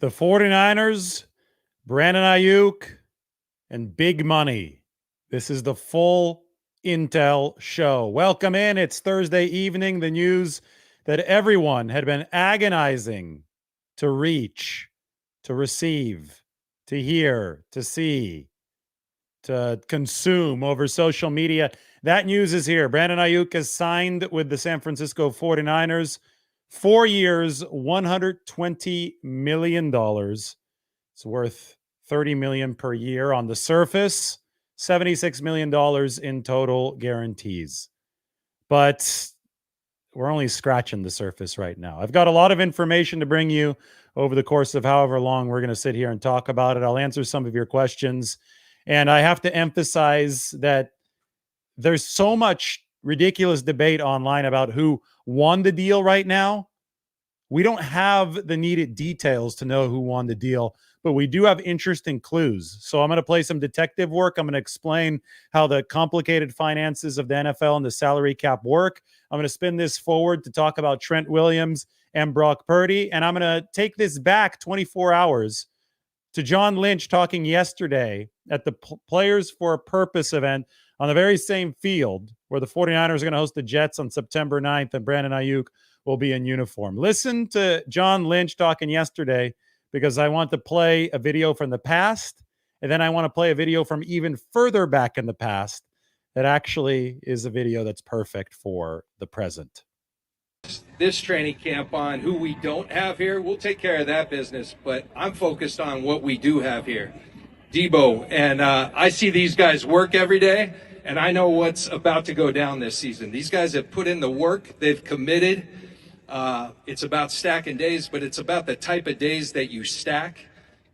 The 49ers, Brandon Aiyuk, and big money. This is the full Intel show. Welcome in. It's Thursday evening. The news that everyone had been agonizing to reach, to receive, to hear, to see, to consume over social media. That news is here. Brandon Aiyuk has signed with the San Francisco 49ers. 4 years, $120 million. It's worth $30 million per year on the surface, $76 million in total guarantees. But we're only scratching the surface right now. I've got a lot of information to bring you over the course of however long we're going to sit here and talk about it. I'll answer some of your questions. And I have to emphasize that there's so much ridiculous debate online about who won the deal right now. We don't have the needed details to know who won the deal, but we do have interesting clues. So I'm going to play some detective work. I'm going to explain how the complicated finances of the NFL and the salary cap work. I'm going to spin this forward to talk about Trent Williams and Brock Purdy. And I'm going to take this back 24 hours to John Lynch talking yesterday at the Players for a Purpose event on the very same field where the 49ers are going to host the Jets on September 9th, and Brandon Aiyuk will be in uniform. Listen to John Lynch talking yesterday because I want to play a video from the past, and then I want to play a video from even further back in the past that actually is a video that's perfect for the present. This training camp on who we don't have here, we'll take care of that business, but I'm focused on what we do have here. Debo, and I see these guys work every day, and I know what's about to go down this season. These guys have put in the work, they've committed. It's about stacking days, but it's about the type of days that you stack.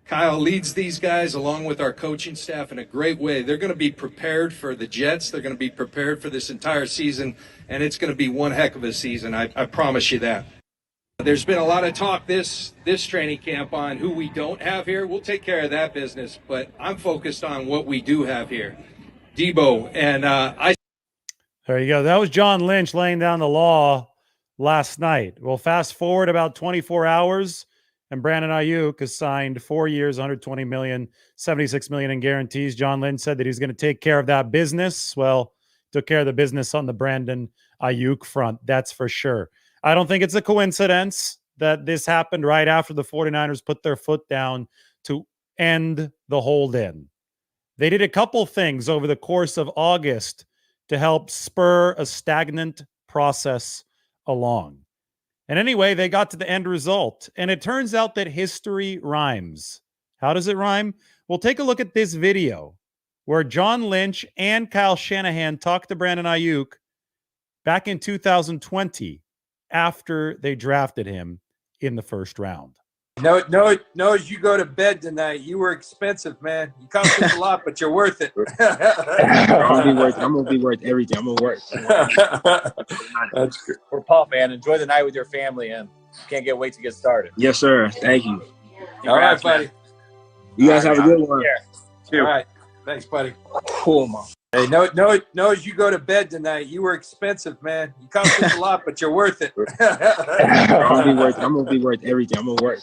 Kyle leads these guys along with our coaching staff in a great way. They're going to be prepared for the Jets. They're going to be prepared for this entire season, and it's going to be one heck of a season. I promise you that. There's been a lot of talk this training camp on who we don't have here. We'll take care of that business, but I'm focused on what we do have here. Debo, and There you go. That was John Lynch laying down the law last night. Well, fast forward about 24 hours, and Brandon Aiyuk has signed 4 years, $120 million, $76 million in guarantees. John Lynch said that he's going to take care of that business. Well, took care of the business on the Brandon Aiyuk front, that's for sure. I don't think it's a coincidence that this happened right after the 49ers put their foot down to end the hold-in. They did a couple things over the course of August to help spur a stagnant process along. And anyway, they got to the end result. And it turns out that history rhymes. How does it rhyme? Well, take a look at this video where John Lynch and Kyle Shanahan talked to Brandon Aiyuk back in 2020 after they drafted him in the first round. No, as you go to bed tonight, you were expensive, man. You cost us a lot, but you're worth it. I'm gonna be worth everything. I'm gonna work. That's good. We're pumped, man. Enjoy the night with your family, and can't wait to get started. Yes, sir. Thank you. All right, buddy. You guys have a good one. All right. Thanks, buddy. Cool, man. Hey, no, as you go to bed tonight, you were expensive, man. You cost us a lot, but you're worth it. I'm gonna be worth everything. I'm gonna work.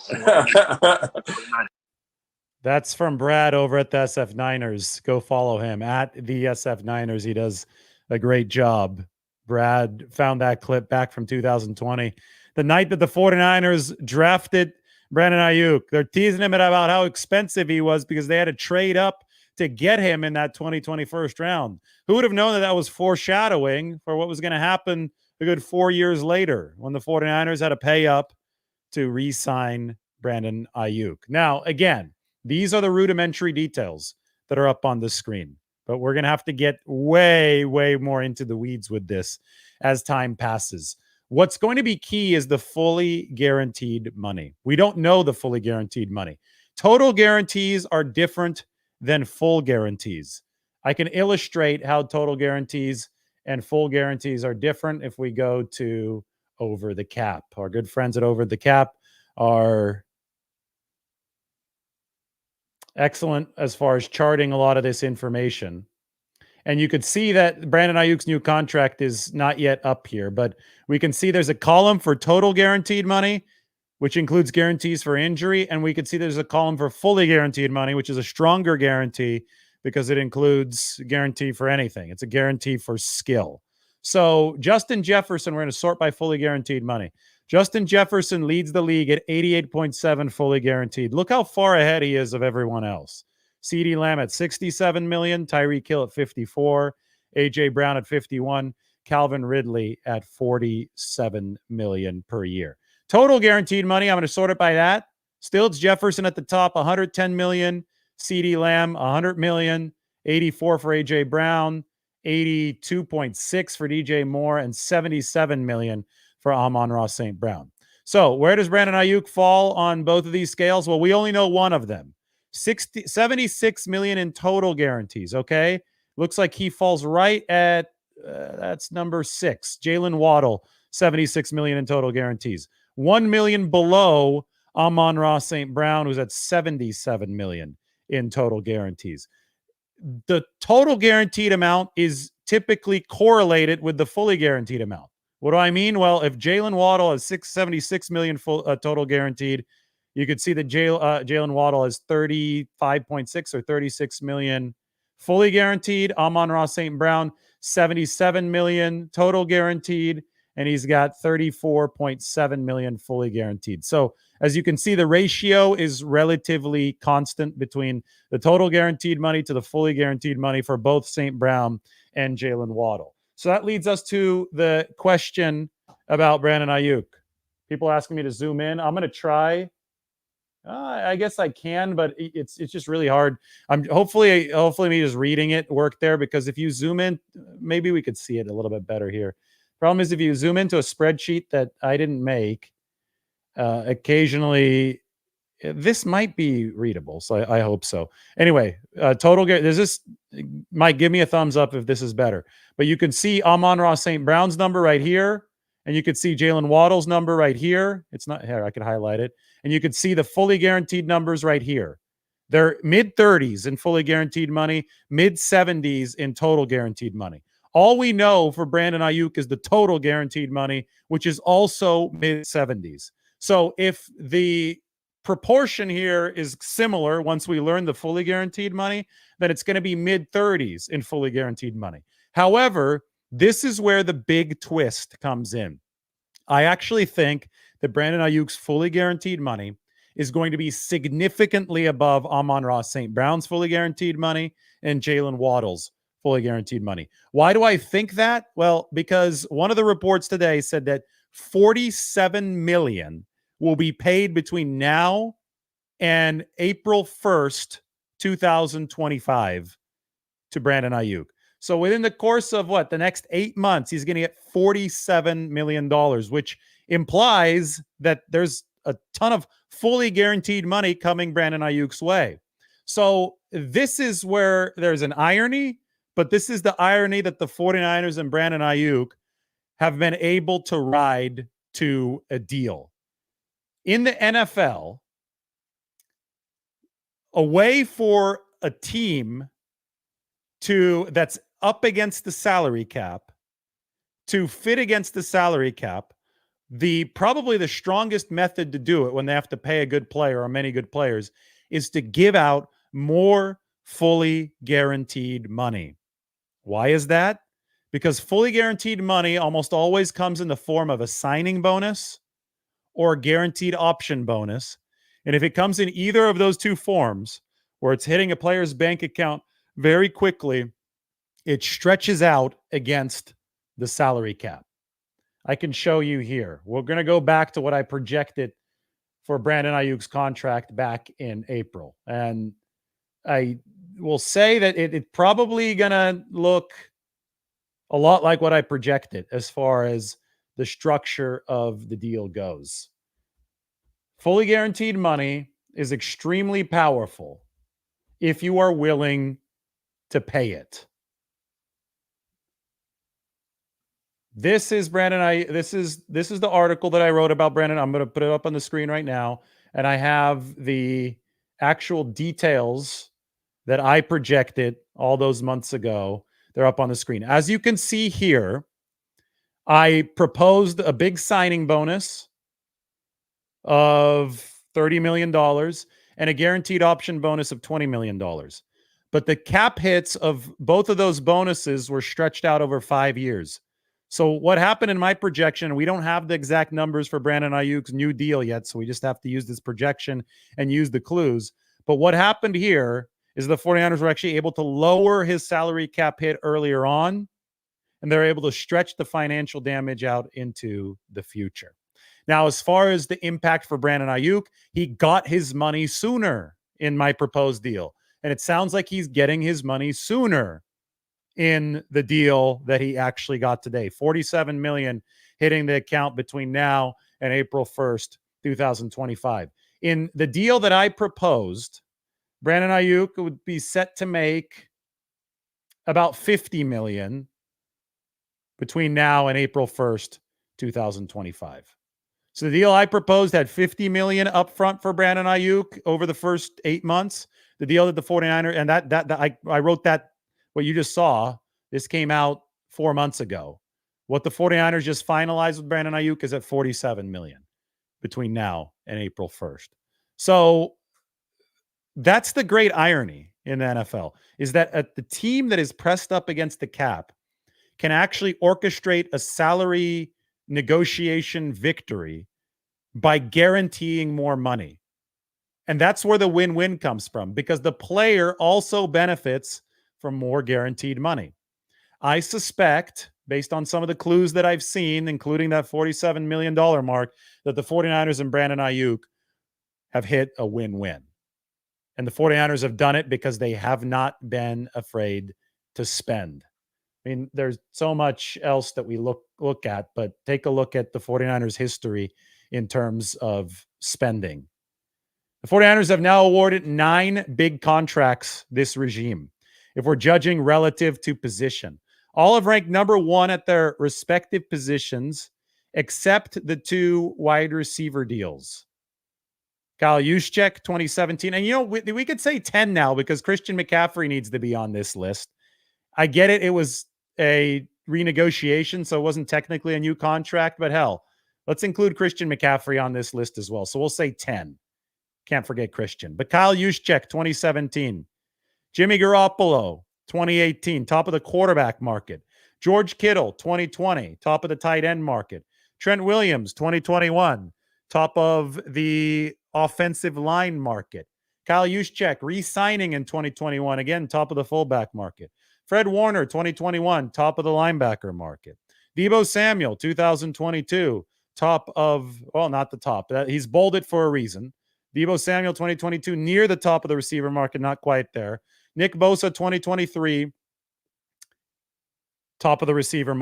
That's from Brad over at the SF Niners. Go follow him at the SF Niners. He does a great job. Brad found that clip back from 2020. The night that the 49ers drafted Brandon Aiyuk. They're teasing him about how expensive he was because they had to trade up to get him in that 2020 first round. Who would have known that that was foreshadowing for what was going to happen a good 4 years later when the 49ers had to pay up to re-sign Brandon Aiyuk. Now, again, these are the rudimentary details that are up on the screen, but we're going to have to get way, way more into the weeds with this as time passes. What's going to be key is the fully guaranteed money. We don't know the fully guaranteed money. Total guarantees are different than full guarantees. I can illustrate how total guarantees and full guarantees are different if we go to Over the Cap. Our good friends at Over the Cap are excellent as far as charting a lot of this information. And you could see that Brandon Aiyuk's new contract is not yet up here, but we can see there's a column for total guaranteed money which includes guarantees for injury. And we can see there's a column for fully guaranteed money, which is a stronger guarantee because it includes guarantee for anything. It's a guarantee for skill. So Justin Jefferson, we're going to sort by fully guaranteed money. Justin Jefferson leads the league at 88.7 fully guaranteed. Look how far ahead he is of everyone else. CeeDee Lamb at 67 million, Tyreek Hill at 54, AJ Brown at 51, Calvin Ridley at 47 million per year. Total guaranteed money, I'm going to sort it by that. Still, it's Jefferson at the top, 110 million, CeeDee Lamb 100 million, 84 for AJ Brown, 82.6 for DJ Moore, and 77 million for Amon-Ra St. Brown. So where does Brandon Aiyuk fall on both of these scales? Well, we only know one of them. 76 million in total guarantees, okay? Looks like he falls right at, that's number 6. Jalen Waddle, 76 million in total guarantees. 1 million below Amon-Ra St. Brown, who's at 77 million in total guarantees. The total guaranteed amount is typically correlated with the fully guaranteed amount. What do I mean? Well, if Jalen Waddle has 676 million full total guaranteed, you could see that Jalen Waddle has 35.6 or 36 million fully guaranteed. Amon-Ra St. Brown, 77 million total guaranteed, and he's got 34.7 million fully guaranteed. So as you can see, the ratio is relatively constant between the total guaranteed money to the fully guaranteed money for both St. Brown and Jalen Waddle. So that leads us to the question about Brandon Aiyuk. People asking me to zoom in. I'm going to try. I guess I can, but it's just really hard. I'm hopefully me just reading it worked there, because if you zoom in, maybe we could see it a little bit better here. Problem is, if you zoom into a spreadsheet that I didn't make, occasionally this might be readable, so I hope so. Anyway, total there's this. Mike, give me a thumbs up if this is better. But you can see Amon-Ra St. Brown's number right here, and you could see Jalen Waddle's number right here. It's not here. I could highlight it, and you could see the fully guaranteed numbers right here. They're mid 30s in fully guaranteed money, mid 70s in total guaranteed money. All we know for Brandon Aiyuk is the total guaranteed money, which is also mid 70s. So if the proportion here is similar once we learn the fully guaranteed money, then it's going to be mid 30s in fully guaranteed money. However, this is where the big twist comes in. I actually think that Brandon Aiyuk's fully guaranteed money is going to be significantly above Amon-Ra St. Brown's fully guaranteed money and Jalen Waddle's fully guaranteed money. Why do I think that? Well, because one of the reports today said that 47 million will be paid between now and April 1st, 2025 to Brandon Aiyuk. So within the course of the next 8 months, he's going to get $47 million, which implies that there's a ton of fully guaranteed money coming Brandon Aiyuk's way. So this is where there's an irony, but this is the irony that the 49ers and Brandon Aiyuk have been able to ride to a deal. In the NFL, a way for a team that's up against the salary cap to fit against the salary cap, probably the strongest method to do it when they have to pay a good player or many good players is to give out more fully guaranteed money. Why is that? Because fully guaranteed money almost always comes in the form of a signing bonus or a guaranteed option bonus. And if it comes in either of those two forms, where it's hitting a player's bank account very quickly, it stretches out against the salary cap. I can show you here. We're going to go back to what I projected for Brandon Aiyuk's contract back in April. And I will say that it's probably going to look a lot like what I projected as far as the structure of the deal goes. Fully guaranteed money is extremely powerful if you are willing to pay it. This is Brandon. This is the article that I wrote about Brandon. I'm going to put it up on the screen right now, and I have the actual details that I projected all those months ago. They're up on the screen. As you can see here, I proposed a big signing bonus of $30 million and a guaranteed option bonus of $20 million. But the cap hits of both of those bonuses were stretched out over 5 years. So what happened in my projection, we don't have the exact numbers for Brandon Aiyuk's new deal yet, so we just have to use this projection and use the clues. But what happened here is the 49ers were actually able to lower his salary cap hit earlier on, and they're able to stretch the financial damage out into the future. Now, as far as the impact for Brandon Aiyuk, he got his money sooner in my proposed deal. And it sounds like he's getting his money sooner in the deal that he actually got today. $47 million hitting the account between now and April 1st, 2025. In the deal that I proposed, Brandon Aiyuk would be set to make about $50 million between now and April 1st, 2025. So the deal I proposed had $50 million upfront for Brandon Aiyuk over the first 8 months. The deal that the 49ers, and that I wrote that, what you just saw, this came out 4 months ago. What the 49ers just finalized with Brandon Aiyuk is at $47 million between now and April 1st. So that's the great irony in the NFL, is that the team that is pressed up against the cap can actually orchestrate a salary negotiation victory by guaranteeing more money. And that's where the win-win comes from, because the player also benefits from more guaranteed money. I suspect, based on some of the clues that I've seen, including that $47 million mark, that the 49ers and Brandon Aiyuk have hit a win-win. And the 49ers have done it because they have not been afraid to spend. I mean, there's so much else that we look at, but take a look at the 49ers' history in terms of spending. The 49ers have now awarded 9 big contracts this regime, if we're judging relative to position. All have ranked number 1 at their respective positions, except the 2 wide receiver deals. Kyle Juszczyk, 2017. And, you know, we could say 10 now because Christian McCaffrey needs to be on this list. I get it. It was a renegotiation, so it wasn't technically a new contract, but hell, let's include Christian McCaffrey on this list as well. So we'll say 10. Can't forget Christian. But Kyle Juszczyk, 2017. Jimmy Garoppolo, 2018, top of the quarterback market. George Kittle, 2020, top of the tight end market. Trent Williams, 2021, top of the offensive line market. Kyle Juszczyk re-signing in 2021, again, top of the fullback market. Fred Warner, 2021, top of the linebacker market. Deebo Samuel, 2022, top of, well, not the top. He's bolded for a reason. Deebo Samuel, 2022, near the top of the receiver market, not quite there. Nick Bosa, 2023, top of the receiver,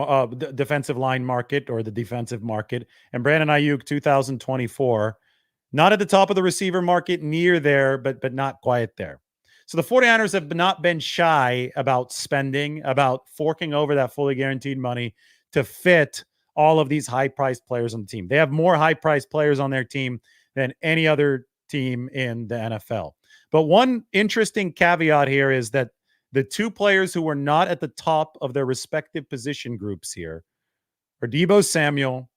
defensive line market or the defensive market. And Brandon Aiyuk, 2024, not at the top of the receiver market, near there, but not quite there. So the 49ers have not been shy about spending, about forking over that fully guaranteed money to fit all of these high-priced players on the team. They have more high-priced players on their team than any other team in the NFL. But one interesting caveat here is that the 2 players who were not at the top of their respective position groups here are Deebo Samuel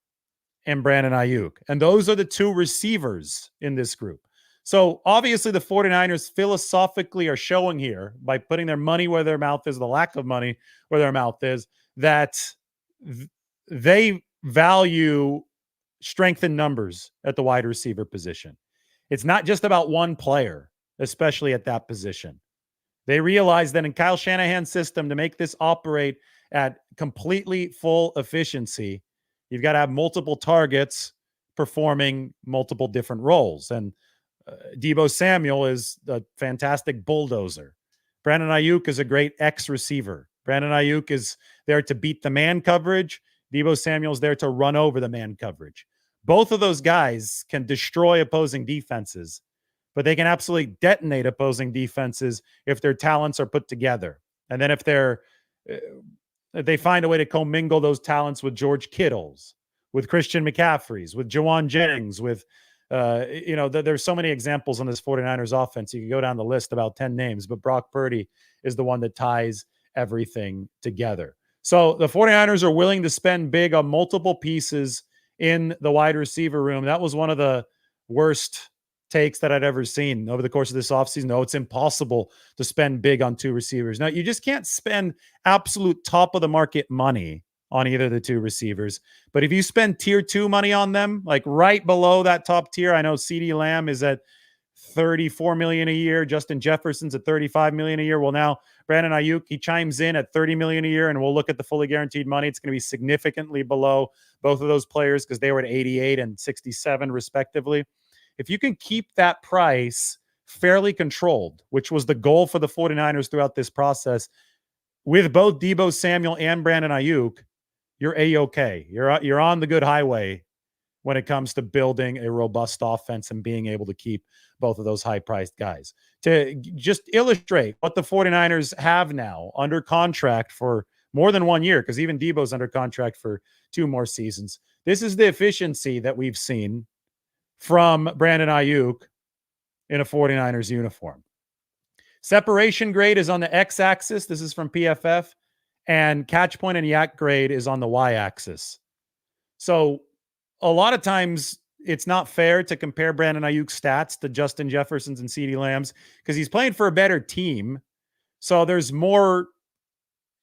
and Brandon Aiyuk. And those are the 2 receivers in this group. So obviously the 49ers philosophically are showing here, by putting their money where their mouth is, the lack of money where their mouth is, that they value strength in numbers at the wide receiver position. It's not just about one player, especially at that position. They realize that in Kyle Shanahan's system, to make this operate at completely full efficiency, you've got to have multiple targets performing multiple different roles. And Deebo Samuel is a fantastic bulldozer. Brandon Aiyuk is a great X receiver. Brandon Aiyuk is there to beat the man coverage. Deebo Samuel's there to run over the man coverage. Both of those guys can destroy opposing defenses, but they can absolutely detonate opposing defenses if their talents are put together. And then if they find a way to commingle those talents with George Kittle's, with Christian McCaffrey's, with Jawan Jennings, with there's so many examples on this 49ers offense. You can go down the list, about 10 names, but Brock Purdy is the one that ties everything together. So the 49ers are willing to spend big on multiple pieces in the wide receiver room. That was one of the worst takes that I'd ever seen over the course of this offseason. No, it's impossible to spend big on two receivers. Now, you just can't spend absolute top of the market money on either of the two receivers. But if you spend tier 2 money on them, like right below that top tier, I know CeeDee Lamb is at 34 million a year. Justin Jefferson's at 35 million a year. Well, now Brandon Aiyuk, he chimes in at 30 million a year, and we'll look at the fully guaranteed money. It's going to be significantly below both of those players because they were at 88 and 67 respectively. If you can keep that price fairly controlled, which was the goal for the 49ers throughout this process, with both Deebo Samuel and Brandon Aiyuk, you're A-okay. You're on the good highway when it comes to building a robust offense and being able to keep both of those high-priced guys. To just illustrate what the 49ers have now under contract for more than 1 year, because even Deebo's under contract for 2 more seasons. This is the efficiency that we've seen from Brandon Aiyuk in a 49ers uniform. Separation grade is on the x-axis. This is from PFF. And catch point and yak grade is on the y-axis. So a lot of times it's not fair to compare Brandon Aiyuk's stats to Justin Jefferson's and CeeDee Lamb's because he's playing for a better team. So there's more,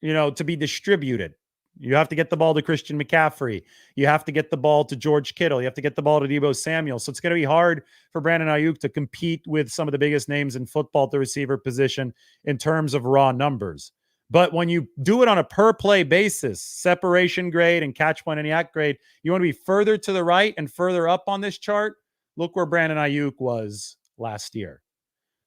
to be distributed. You have to get the ball to Christian McCaffrey. You have to get the ball to George Kittle. You have to get the ball to Deebo Samuel. So it's going to be hard for Brandon Aiyuk to compete with some of the biggest names in football at the receiver position in terms of raw numbers. But when you do it on a per play basis, separation grade and catch point and yak grade, you want to be further to the right and further up on this chart. Look where Brandon Aiyuk was last year.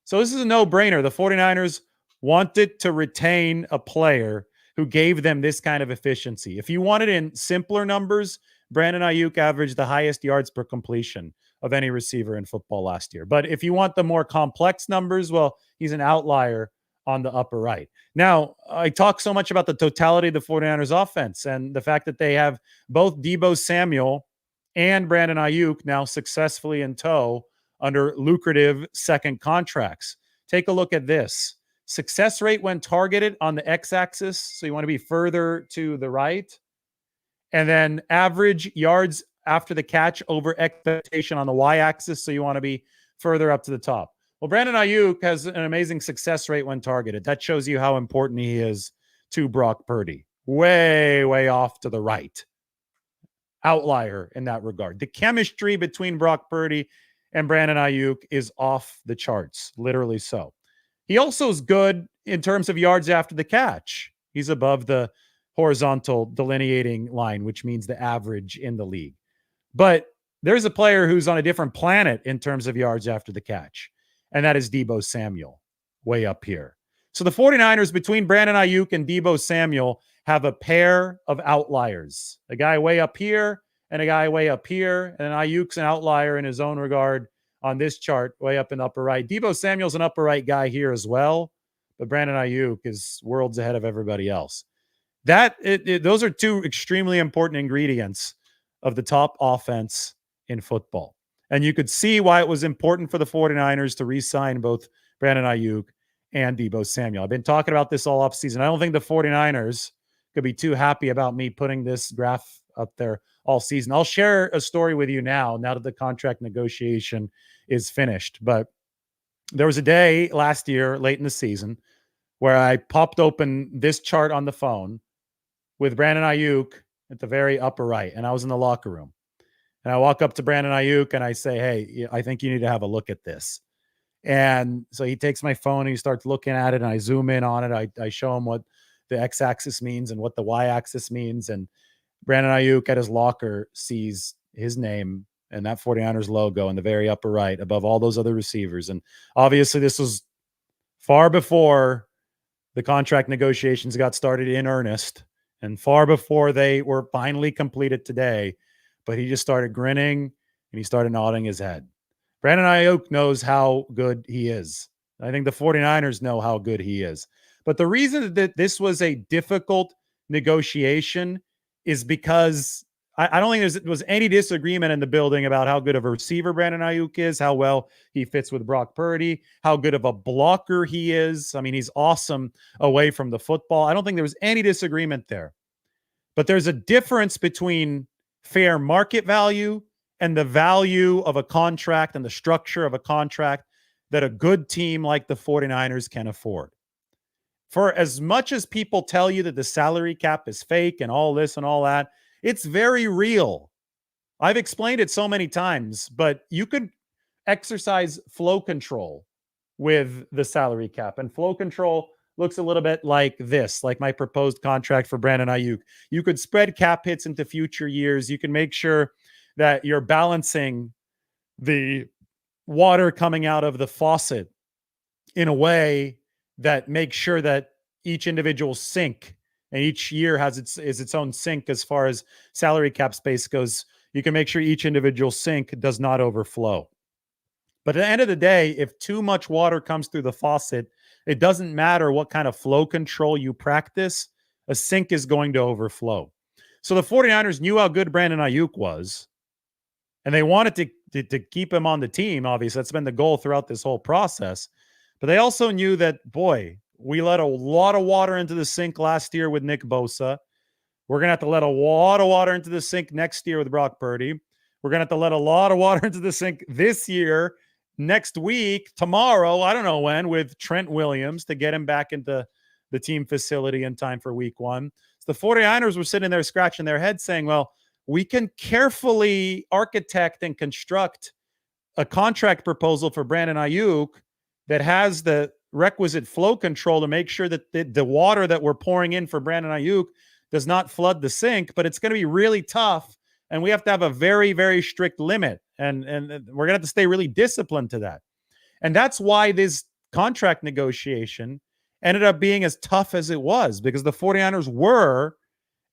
So this is a no-brainer. The 49ers wanted to retain a player who gave them this kind of efficiency. If you want it in simpler numbers, Brandon Aiyuk averaged the highest yards per completion of any receiver in football last year. But if you want the more complex numbers, well, he's an outlier on the upper right. Now, I talk so much about the totality of the 49ers offense and the fact that they have both Deebo Samuel and Brandon Aiyuk now successfully in tow under lucrative second contracts. Take a look at this. Success rate when targeted on the x-axis, so you want to be further to the right. And then average yards after the catch over expectation on the y-axis, so you want to be further up to the top. Well, Brandon Aiyuk has an amazing success rate when targeted. That shows you how important he is to Brock Purdy. Way, way off to the right. Outlier in that regard. The chemistry between Brock Purdy and Brandon Aiyuk is off the charts, literally so. He also is good in terms of yards after the catch. He's above the horizontal delineating line, which means the average in the league. But there's a player who's on a different planet in terms of yards after the catch, and that is Deebo Samuel, way up here. So the 49ers, between Brandon Aiyuk and Deebo Samuel, have a pair of outliers. A guy way up here and a guy way up here, and Ayuk's an outlier in his own regard on this chart, way up in the upper right. Deebo Samuel's an upper right guy here as well, but Brandon Aiyuk is worlds ahead of everybody else. Those are two extremely important ingredients of the top offense in football. And you could see why it was important for the 49ers to re-sign both Brandon Aiyuk and Deebo Samuel. I've been talking about this all offseason. I don't think the 49ers could be too happy about me putting this graph up there all season. I'll share a story with you now that the contract negotiation is finished. But there was a day last year, late in the season, where I popped open this chart on the phone with Brandon Aiyuk at the very upper right, and I was in the locker room. And I walk up to Brandon Aiyuk and I say, hey, I think you need to have a look at this. And so he takes my phone and he starts looking at it, and I zoom in on it. I show him what the x-axis means and what the y-axis means. And Brandon Aiyuk at his locker sees his name and that 49ers logo in the very upper right above all those other receivers. And obviously this was far before the contract negotiations got started in earnest and far before they were finally completed today. But he just started grinning and he started nodding his head. Brandon Aiyuk knows how good he is. I think the 49ers know how good he is. But the reason that this was a difficult negotiation is because I don't think there was any disagreement in the building about how good of a receiver Brandon Aiyuk is, how well he fits with Brock Purdy, how good of a blocker he is. I mean, he's awesome away from the football. I don't think there was any disagreement there. But there's a difference between fair market value and the value of a contract and the structure of a contract that a good team like the 49ers can afford. For as much as people tell you that the salary cap is fake and all this and all that, it's very real. I've explained it so many times, but you could exercise flow control with the salary cap. And flow control looks a little bit like this, like my proposed contract for Brandon Aiyuk. You could spread cap hits into future years. You can make sure that you're balancing the water coming out of the faucet in a way that makes sure that each individual sink and each year has its own sink as far as salary cap space goes. You can make sure each individual sink does not overflow. But at the end of the day, if too much water comes through the faucet, it doesn't matter what kind of flow control you practice, a sink is going to overflow. So the 49ers knew how good Brandon Aiyuk was, and they wanted to keep him on the team. Obviously, that's been the goal throughout this whole process. But they also knew that, boy, we let a lot of water into the sink last year with Nick Bosa. We're going to have to let a lot of water into the sink next year with Brock Purdy. We're going to have to let a lot of water into the sink this year, next week, tomorrow, I don't know when, with Trent Williams to get him back into the team facility in time for week one. So the 49ers were sitting there scratching their heads saying, well, we can carefully architect and construct a contract proposal for Brandon Aiyuk that has the requisite flow control to make sure that the water that we're pouring in for Brandon Aiyuk does not flood the sink, but it's going to be really tough. And we have to have a very, very strict limit. And we're going to have to stay really disciplined to that. And that's why this contract negotiation ended up being as tough as it was, because the 49ers were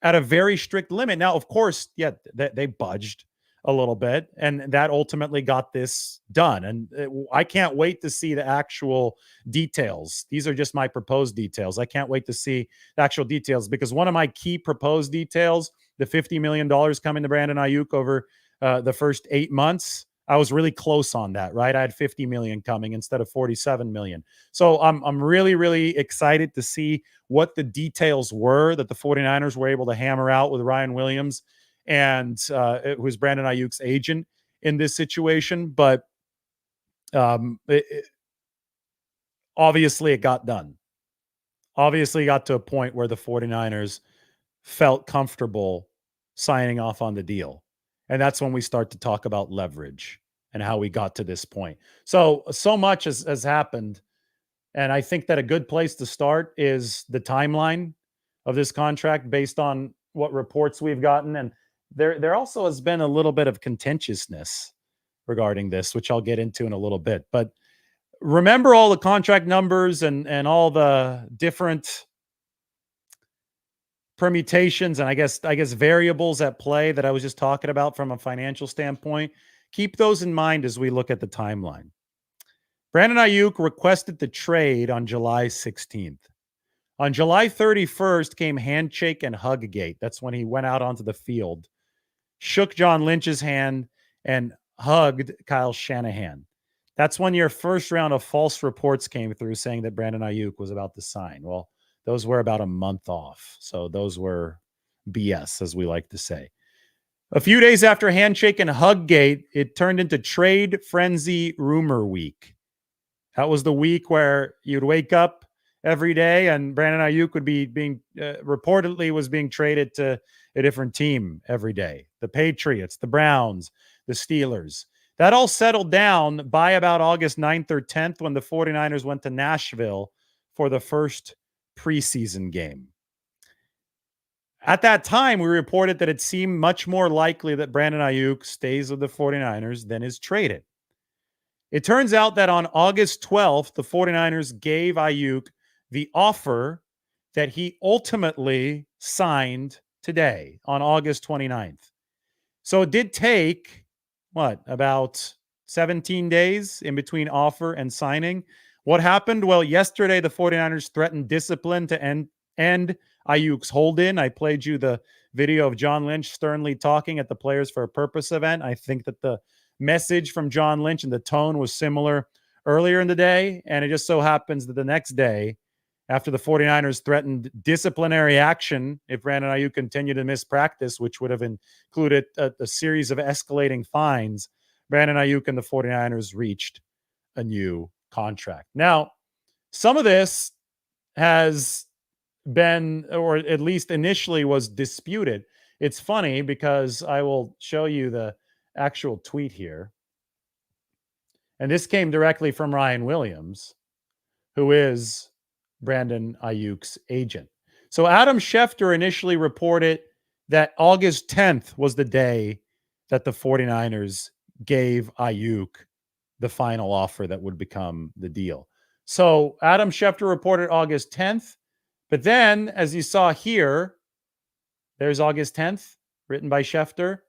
at a very strict limit. Now, of course, yeah, they budged a little bit, and that ultimately got this done. And I can't wait to see the actual details. These are just my proposed details. I can't wait to see the actual details, because one of my key proposed details, the $50 million coming to Brandon Aiyuk over the first 8 months, I was really close on that, right? I had 50 million coming instead of 47 million. So I'm really, really excited to see what the details were that the 49ers were able to hammer out with Ryan Williams and who's Brandon Ayuk's agent in this situation. But obviously it got done. Obviously got to a point where the 49ers felt comfortable signing off on the deal. And that's when we start to talk about leverage and how we got to this point. So much has happened. And I think that a good place to start is the timeline of this contract based on what reports we've gotten. And there also has been a little bit of contentiousness regarding this, which I'll get into in a little bit. But remember all the contract numbers and all the different permutations and I guess variables at play that I was just talking about from a financial standpoint. Keep those in mind as we look at the timeline. Brandon Aiyuk requested the trade on July 16th. On July 31st came handshake and hug gate. That's when he went out onto the field, shook John Lynch's hand, and hugged Kyle Shanahan. That's when your first round of false reports came through saying that Brandon Aiyuk was about to sign. Well, those were about a month off. So those were BS, as we like to say. A few days after handshake and hug gate, it turned into trade frenzy rumor week. That was the week where you'd wake up every day and Brandon Aiyuk would be reportedly was being traded to a different team every day. The Patriots, the Browns, the Steelers. That all settled down by about August 9th or 10th when the 49ers went to Nashville for the first preseason game. At that time, we reported that it seemed much more likely that Brandon Aiyuk stays with the 49ers than is traded. It turns out that on August 12th, the 49ers gave Aiyuk the offer that he ultimately signed today on August 29th. So it did take, about 17 days in between offer and signing. What happened? Well, yesterday, the 49ers threatened discipline to end Aiyuk's hold-in. I played you the video of John Lynch sternly talking at the Players for a Purpose event. I think that the message from John Lynch and the tone was similar earlier in the day. And it just so happens that the next day, after the 49ers threatened disciplinary action if Brandon Aiyuk continued to miss practice, which would have included a series of escalating fines. Brandon Aiyuk and the 49ers reached a new contract. Now, some of this has been, or at least initially was disputed. It's funny because I will show you the actual tweet here. And this came directly from Ryan Williams, who is Brandon Aiyuk's agent. So Adam Schefter initially reported that August 10th was the day that the 49ers gave Aiyuk the final offer that would become the deal. So Adam Schefter reported August 10th, but then, as you saw here, there's August 10th, written by Schefter.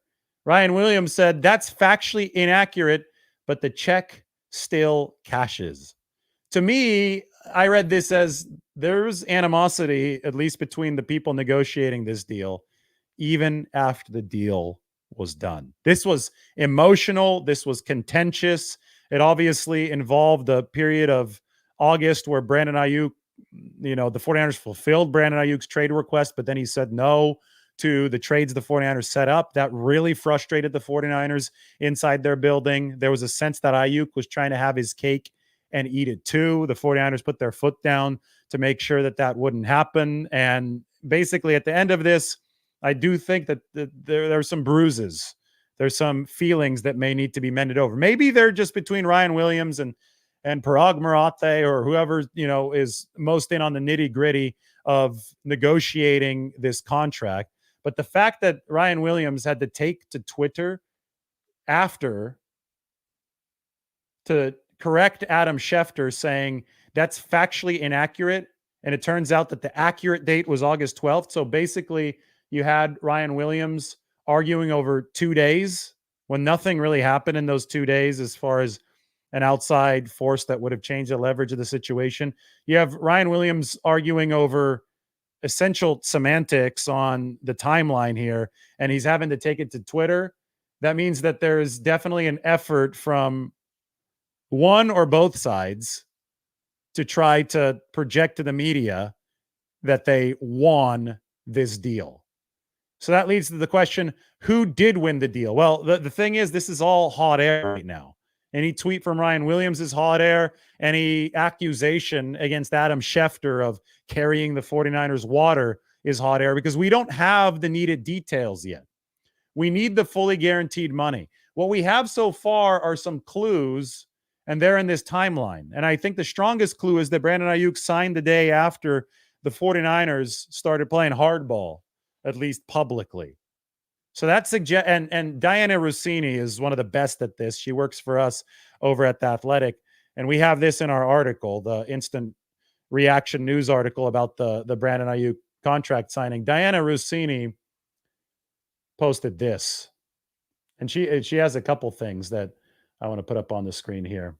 Ryan Williams said, that's factually inaccurate, but the check still cashes. To me, I read this as there's animosity, at least between the people negotiating this deal, even after the deal was done. This was emotional. This was contentious. It obviously involved a period of August where Brandon Aiyuk, the 49ers fulfilled Brandon Aiyuk's trade request, but then he said no to the trades the 49ers set up. That really frustrated the 49ers inside their building. There was a sense that Aiyuk was trying to have his cake and eat it too. The 49ers put their foot down to make sure that that wouldn't happen. And basically at the end of this, I do think that there are some bruises. There's some feelings that may need to be mended over. Maybe they're just between Ryan Williams and Parag Marathe or whoever, is most in on the nitty gritty of negotiating this contract. But the fact that Ryan Williams had to take to Twitter after to correct Adam Schefter, saying that's factually inaccurate. And it turns out that the accurate date was August 12th. So basically, you had Ryan Williams arguing over 2 days when nothing really happened in those 2 days as far as an outside force that would have changed the leverage of the situation. You have Ryan Williams arguing over essential semantics on the timeline here, and he's having to take it to Twitter. That means that there's definitely an effort from one or both sides to try to project to the media that they won this deal. So that leads to the question, who did win the deal? Well, the thing is, this is all hot air right now. Any tweet from Ryan Williams is hot air. Any accusation against Adam Schefter of carrying the 49ers water is hot air because we don't have the needed details yet. We need the fully guaranteed money. What we have so far are some clues, and they're in this timeline. And I think the strongest clue is that Brandon Aiyuk signed the day after the 49ers started playing hardball, at least publicly. So that suggests, and Diana Rossini is one of the best at this. She works for us over at The Athletic. And we have this in our article, the instant reaction news article about the Brandon Aiyuk contract signing. Diana Rossini posted this. And she has a couple things that I want to put up on the screen here.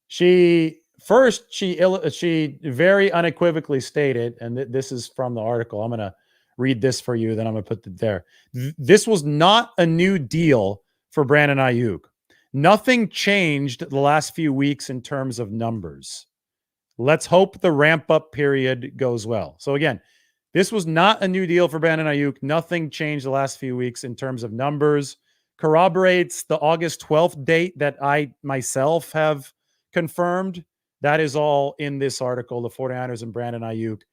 She very unequivocally stated, and this is from the article. I'm going to read this for you, then I'm going to put it there. This was not a new deal for Brandon Aiyuk. Nothing changed the last few weeks in terms of numbers. Let's hope the ramp-up period goes well. So again, this was not a new deal for Brandon Aiyuk. Nothing changed the last few weeks in terms of numbers. Corroborates the August 12th date that I myself have confirmed. That is all in this article. The 49ers and Brandon Aiyuk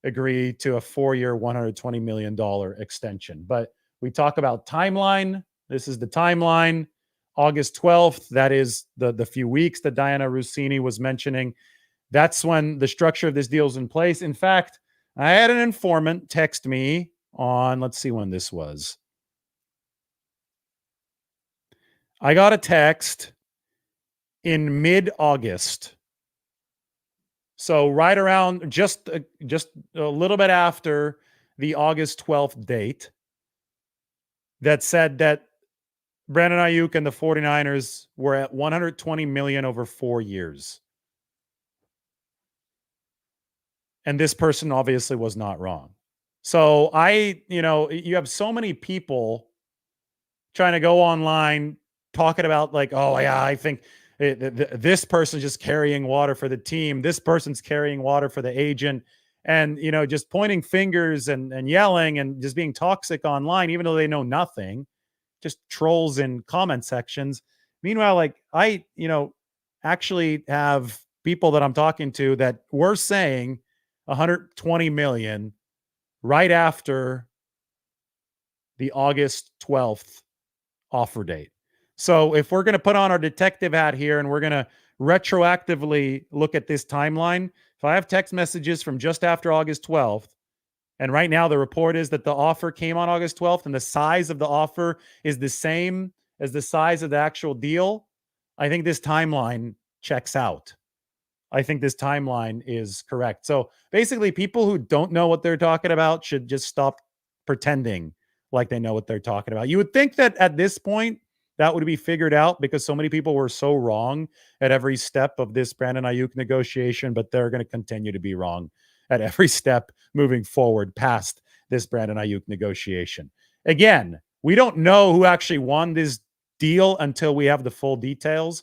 agree to a 4-year, $120 million extension. But we talk about timeline. This is the timeline. August 12th, that is the few weeks that Diana Rossini was mentioning. That's when the structure of this deal is in place. In fact, I had an informant text me on, let's see when this was. I got a text in mid-August. So right around just a little bit after the August 12th date that said that Brandon Aiyuk and the 49ers were at $120 million over 4 years. And this person obviously was not wrong. So you have so many people trying to go online talking about like, oh yeah, I think This person's just carrying water for the team. This person's carrying water for the agent. And, just pointing fingers and yelling and just being toxic online, even though they know nothing, just trolls in comment sections. Meanwhile, like I, actually have people that I'm talking to that were saying 120 million right after the August 12th offer date. So if we're going to put on our detective hat here and we're going to retroactively look at this timeline, if I have text messages from just after August 12th, and right now the report is that the offer came on August 12th and the size of the offer is the same as the size of the actual deal, I think this timeline checks out. I think this timeline is correct. So basically, people who don't know what they're talking about should just stop pretending like they know what they're talking about. You would think that at this point, that would be figured out because so many people were so wrong at every step of this Brandon Aiyuk negotiation, but they're going to continue to be wrong at every step moving forward past this Brandon Aiyuk negotiation. Again, we don't know who actually won this deal until we have the full details.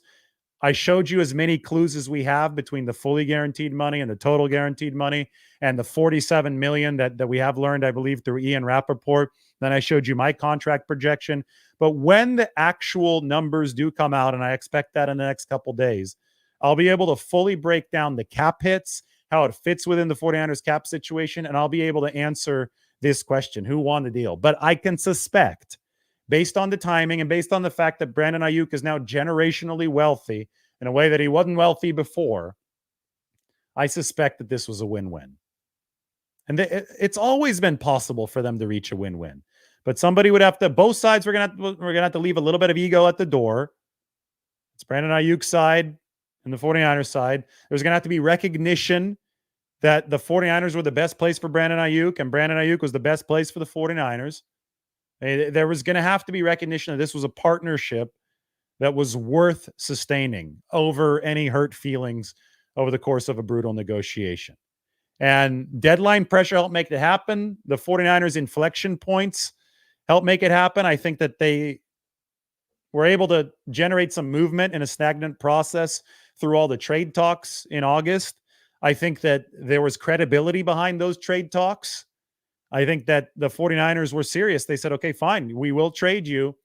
I showed you as many clues as we have between the fully guaranteed money and the total guaranteed money and the 47 million that we have learned, I believe, through Ian Rappaport. Then I showed you my contract projection. But when the actual numbers do come out, and I expect that in the next couple days, I'll be able to fully break down the cap hits, how it fits within the 49ers cap situation, and I'll be able to answer this question: who won the deal? But I can suspect, based on the timing and based on the fact that Brandon Aiyuk is now generationally wealthy in a way that he wasn't wealthy before, I suspect that this was a win-win. And it's always been possible for them to reach a win-win. But somebody would have to, both sides we're gonna have to leave a little bit of ego at the door. It's Brandon Aiyuk's side and the 49ers side. There's gonna have to be recognition that the 49ers were the best place for Brandon Aiyuk, and Brandon Aiyuk was the best place for the 49ers. There was going to have to be recognition that this was a partnership that was worth sustaining over any hurt feelings over the course of a brutal negotiation. And deadline pressure helped make it happen. The 49ers inflection points helped make it happen. I think that they were able to generate some movement in a stagnant process through all the trade talks in August. I think that there was credibility behind those trade talks. I think that the 49ers were serious. They said, okay, fine, we will trade you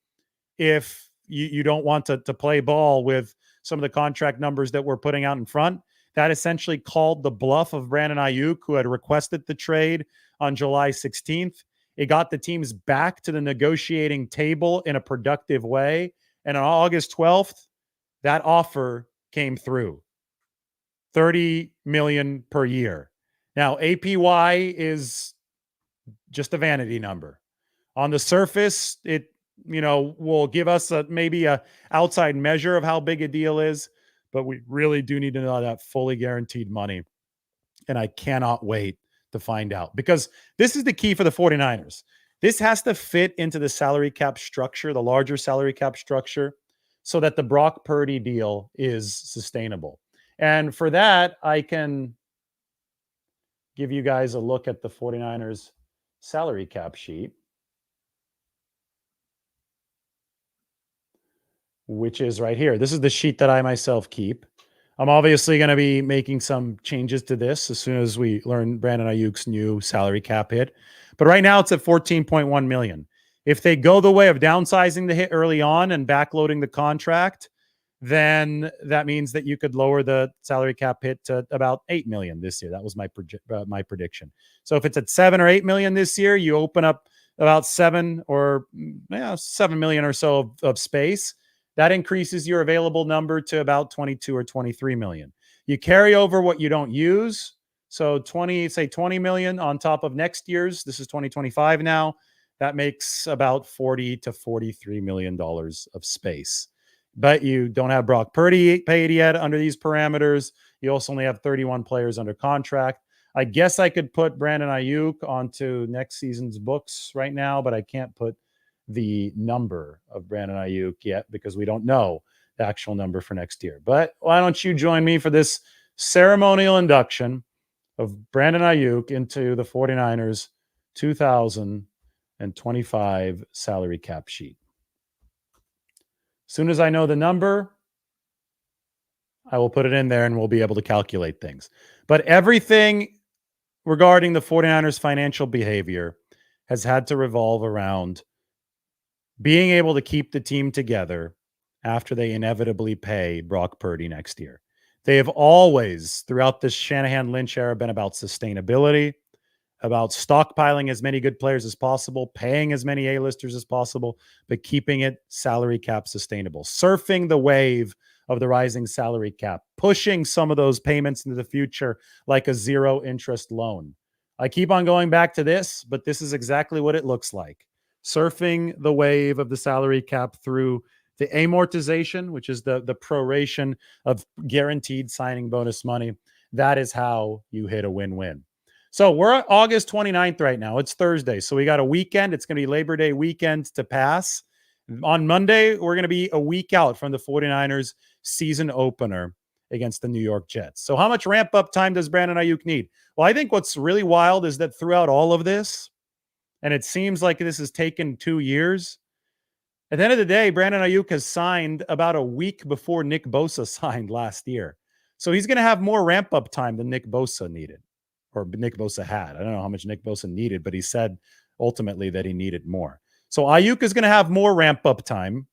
if you don't want to play ball with some of the contract numbers that we're putting out in front. That essentially called the bluff of Brandon Aiyuk, who had requested the trade on July 16th. It got the teams back to the negotiating table in a productive way. And on August 12th, that offer came through. $30 million per year. Now, APY is just a vanity number. On the surface, it will give us maybe a outside measure of how big a deal is, but we really do need to know that fully guaranteed money. And I cannot wait to find out, because this is the key for the 49ers. This has to fit into the salary cap structure, the larger salary cap structure, so that the Brock Purdy deal is sustainable. And for that, I can give you guys a look at the 49ers salary cap sheet, which is right here. This is the sheet that I myself keep. I'm obviously going to be making some changes to this as soon as we learn Brandon Aiyuk's new salary cap hit. But right now it's at 14.1 million. If they go the way of downsizing the hit early on and backloading the contract, then that means that you could lower the salary cap hit to about 8 million this year. That was my prediction. So if it's at 7 or 8 million this year, you open up about 7 million or so of space. That increases your available number to about 22 or 23 million. You carry over what you don't use. So 20 million on top of next year's. This is 2025 now. That makes about 40 to 43 million dollars of space. But you don't have Brock Purdy paid yet under these parameters. You also only have 31 players under contract. I guess I could put Brandon Aiyuk onto next season's books right now, but I can't put the number of Brandon Aiyuk yet because we don't know the actual number for next year. But why don't you join me for this ceremonial induction of Brandon Aiyuk into the 49ers 2025 salary cap sheet. As soon as I know the number, I will put it in there and we'll be able to calculate things. But everything regarding the 49ers financial behavior has had to revolve around being able to keep the team together after they inevitably pay Brock Purdy next year. They have always, throughout this Shanahan-Lynch era, been about sustainability, about stockpiling as many good players as possible, paying as many A-listers as possible, but keeping it salary cap sustainable, surfing the wave of the rising salary cap, pushing some of those payments into the future like a zero interest loan. I keep on going back to this, but this is exactly what it looks like. Surfing the wave of the salary cap through the amortization, which is the proration of guaranteed signing bonus money. That is how you hit a win-win. So we're at August 29th right now. It's Thursday. So we got a weekend. It's going to be Labor Day weekend to pass. On Monday, we're going to be a week out from the 49ers season opener against the New York Jets. So how much ramp up time does Brandon Aiyuk need? Well, I think what's really wild is that throughout all of this, and it seems like this has taken 2 years, at the end of the day, Brandon Aiyuk has signed about a week before Nick Bosa signed last year. So he's going to have more ramp up time than Nick Bosa needed, or Nick Bosa had. I don't know how much Nick Bosa needed, but he said ultimately that he needed more. So Aiyuk is going to have more ramp up time.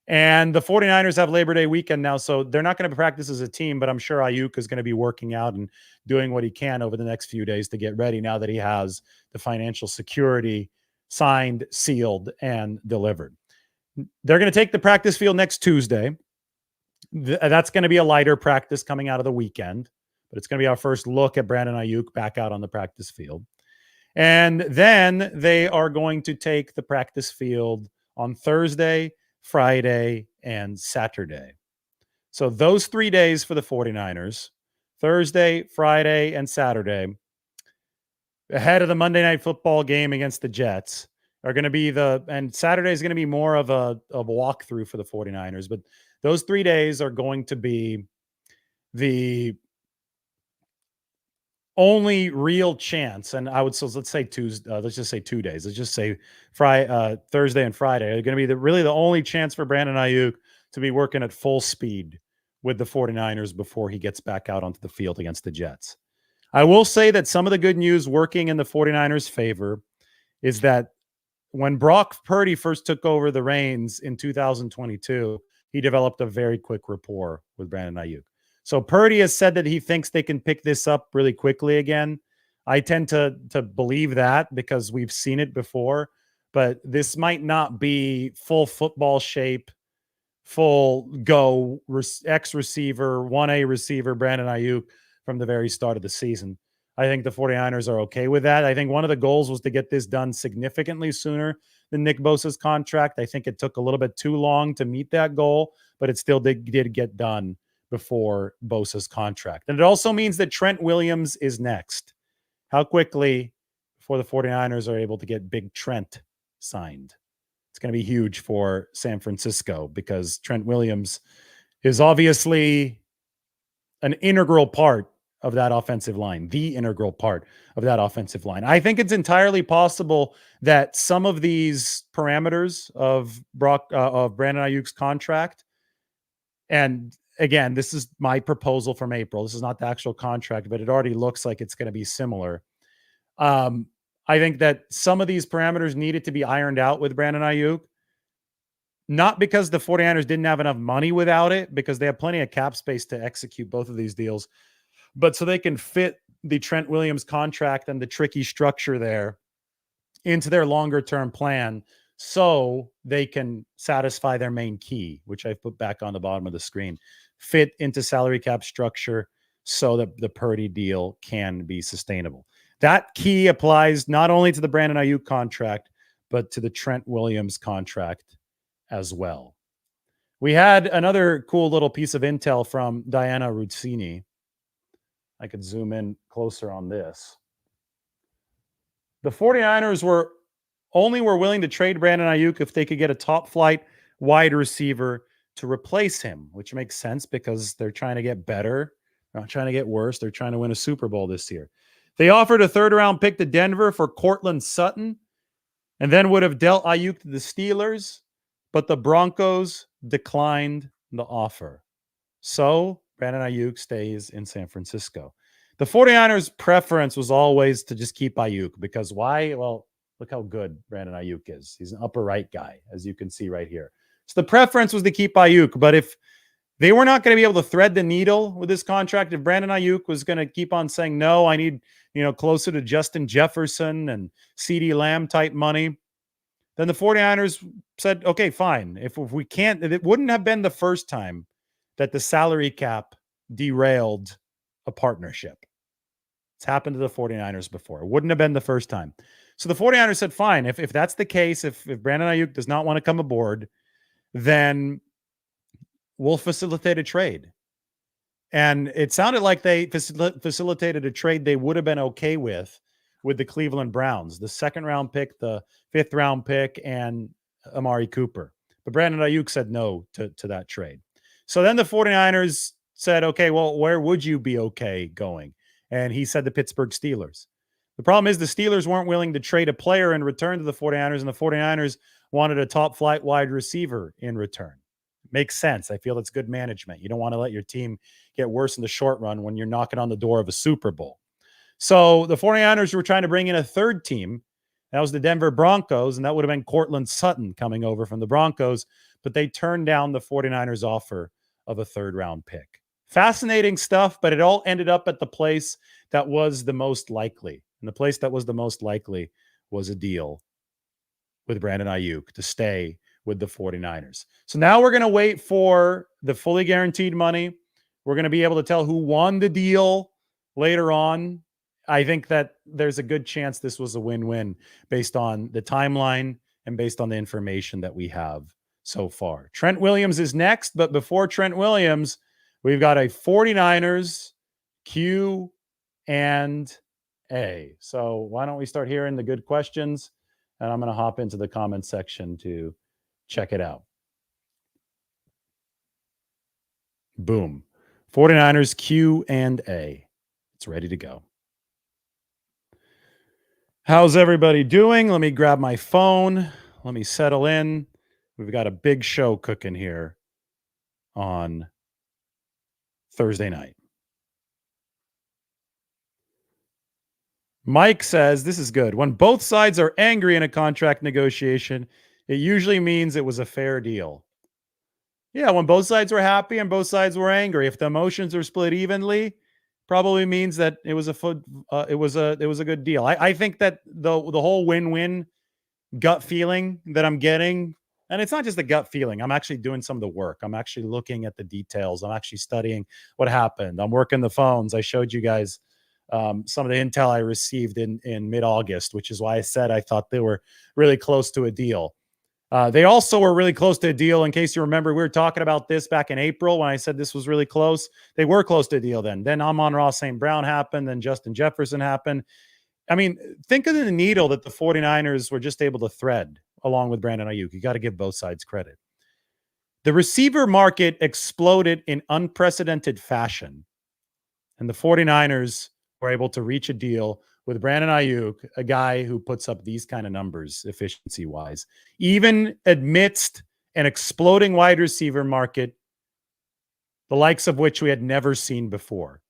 And the 49ers have Labor Day weekend now, so they're not going to practice as a team, but I'm sure Aiyuk is going to be working out and doing what he can over the next few days to get ready now that he has the financial security signed, sealed, and delivered. They're going to take the practice field next Tuesday. That's going to be a lighter practice coming out of the weekend, but it's going to be our first look at Brandon Aiyuk back out on the practice field. And then they are going to take the practice field on Thursday, Friday, and Saturday. So those 3 days for the 49ers, Thursday, Friday, and Saturday, ahead of the Monday Night Football game against the Jets, are going to be and Saturday is going to be more of a walkthrough for the 49ers, but those 3 days are going to be the only real chance, and I would, so let's say Tuesday, let's just say 2 days. Let's just say Thursday and Friday are going to be really the only chance for Brandon Aiyuk to be working at full speed with the 49ers before he gets back out onto the field against the Jets. I will say that some of the good news working in the 49ers' favor is that when Brock Purdy first took over the reins in 2022, he developed a very quick rapport with Brandon Aiyuk. So Purdy has said that he thinks they can pick this up really quickly again. I tend to believe that because we've seen it before, but this might not be full football shape, full go X receiver, 1A receiver, Brandon Aiyuk from the very start of the season. I think the 49ers are okay with that. I think one of the goals was to get this done significantly sooner than Nick Bosa's contract. I think it took a little bit too long to meet that goal, but it still did get done before Bosa's contract. And it also means that Trent Williams is next. How quickly before the 49ers are able to get Big Trent signed? It's going to be huge for San Francisco because Trent Williams is obviously an integral part of that offensive line, the integral part of that offensive line. I think it's entirely possible that some of these parameters of Brandon Aiyuk's contract, and again, this is my proposal from April. This is not the actual contract, but it already looks like it's going to be similar. I think that some of these parameters needed to be ironed out with Brandon Aiyuk, not because the 49ers didn't have enough money without it, because they have plenty of cap space to execute both of these deals, but so they can fit the Trent Williams contract and the tricky structure there into their longer term plan so they can satisfy their main key, which I've put back on the bottom of the screen, fit into salary cap structure so that the Purdy deal can be sustainable. That key applies not only to the Brandon Aiyuk contract, but to the Trent Williams contract as well. We had another cool little piece of intel from Diana Ruzzini. I could zoom in closer on this. The 49ers were willing to trade Brandon Aiyuk if they could get a top flight wide receiver to replace him, which makes sense because they're trying to get better. They're not trying to get worse. They're trying to win a Super Bowl this year. They offered a third-round pick to Denver for Cortland Sutton and then would have dealt Aiyuk to the Steelers, but the Broncos declined the offer. So Brandon Aiyuk stays in San Francisco. The 49ers' preference was always to just keep Aiyuk because why? Well, look how good Brandon Aiyuk is. He's an upper right guy, as you can see right here. So the preference was to keep Aiyuk, but if they were not going to be able to thread the needle with this contract, if Brandon Aiyuk was going to keep on saying, no, I need, closer to Justin Jefferson and CeeDee Lamb type money, then the 49ers said, okay, fine. If we can't, it wouldn't have been the first time that the salary cap derailed a partnership. It's happened to the 49ers before. It wouldn't have been the first time. So the 49ers said, fine, if that's the case, if Brandon Aiyuk does not want to come aboard, then we'll facilitate a trade. And it sounded like they facilitated a trade they would have been okay with the Cleveland Browns, the second round pick, the fifth round pick, and Amari Cooper. But Brandon Aiyuk said no to that trade. So then the 49ers said, okay, well, where would you be okay going? And he said the Pittsburgh Steelers. The problem is the Steelers weren't willing to trade a player in return to the 49ers, and the 49ers wanted a top flight wide receiver in return. Makes sense. I feel it's good management. You don't want to let your team get worse in the short run when you're knocking on the door of a Super Bowl. So the 49ers were trying to bring in a third team. That was the Denver Broncos, and that would have been Cortland Sutton coming over from the Broncos, but they turned down the 49ers offer of a third-round pick. Fascinating stuff, but it all ended up at the place that was the most likely. And the place that was the most likely was a deal with Brandon Aiyuk to stay with the 49ers. So now we're going to wait for the fully guaranteed money. We're going to be able to tell who won the deal later on. I think that there's a good chance this was a win-win based on the timeline and based on the information that we have so far. Trent Williams is next, but before Trent Williams, we've got a 49ers Q and A. So why don't we start hearing the good questions? And I'm going to hop into the comment section to check it out. Boom. 49ers Q and A. It's ready to go. How's everybody doing? Let me grab my phone. Let me settle in. We've got a big show cooking here on Thursday night. Mike says, this is good. When both sides are angry in a contract negotiation, it usually means it was a fair deal. Yeah, when both sides were happy and both sides were angry. If the emotions are split evenly, probably means that it was a good deal. I think that the whole win-win gut feeling that I'm getting, and it's not just a gut feeling. I'm actually doing some of the work. I'm actually looking at the details. I'm actually studying what happened. I'm working the phones. I showed you guys some of the intel I received in mid-August, which is why I said I thought they were really close to a deal. They also were really close to a deal. In case you remember, we were talking about this back in April when I said this was really close. They were close to a deal then. Then Amon-Ra St. Brown happened. Then Justin Jefferson happened. I mean, think of the needle that the 49ers were just able to thread along with Brandon Aiyuk. You got to give both sides credit. The receiver market exploded in unprecedented fashion, and the 49ers were able to reach a deal with Brandon Aiyuk, a guy who puts up these kind of numbers efficiency-wise, even amidst an exploding wide receiver market, the likes of which we had never seen before.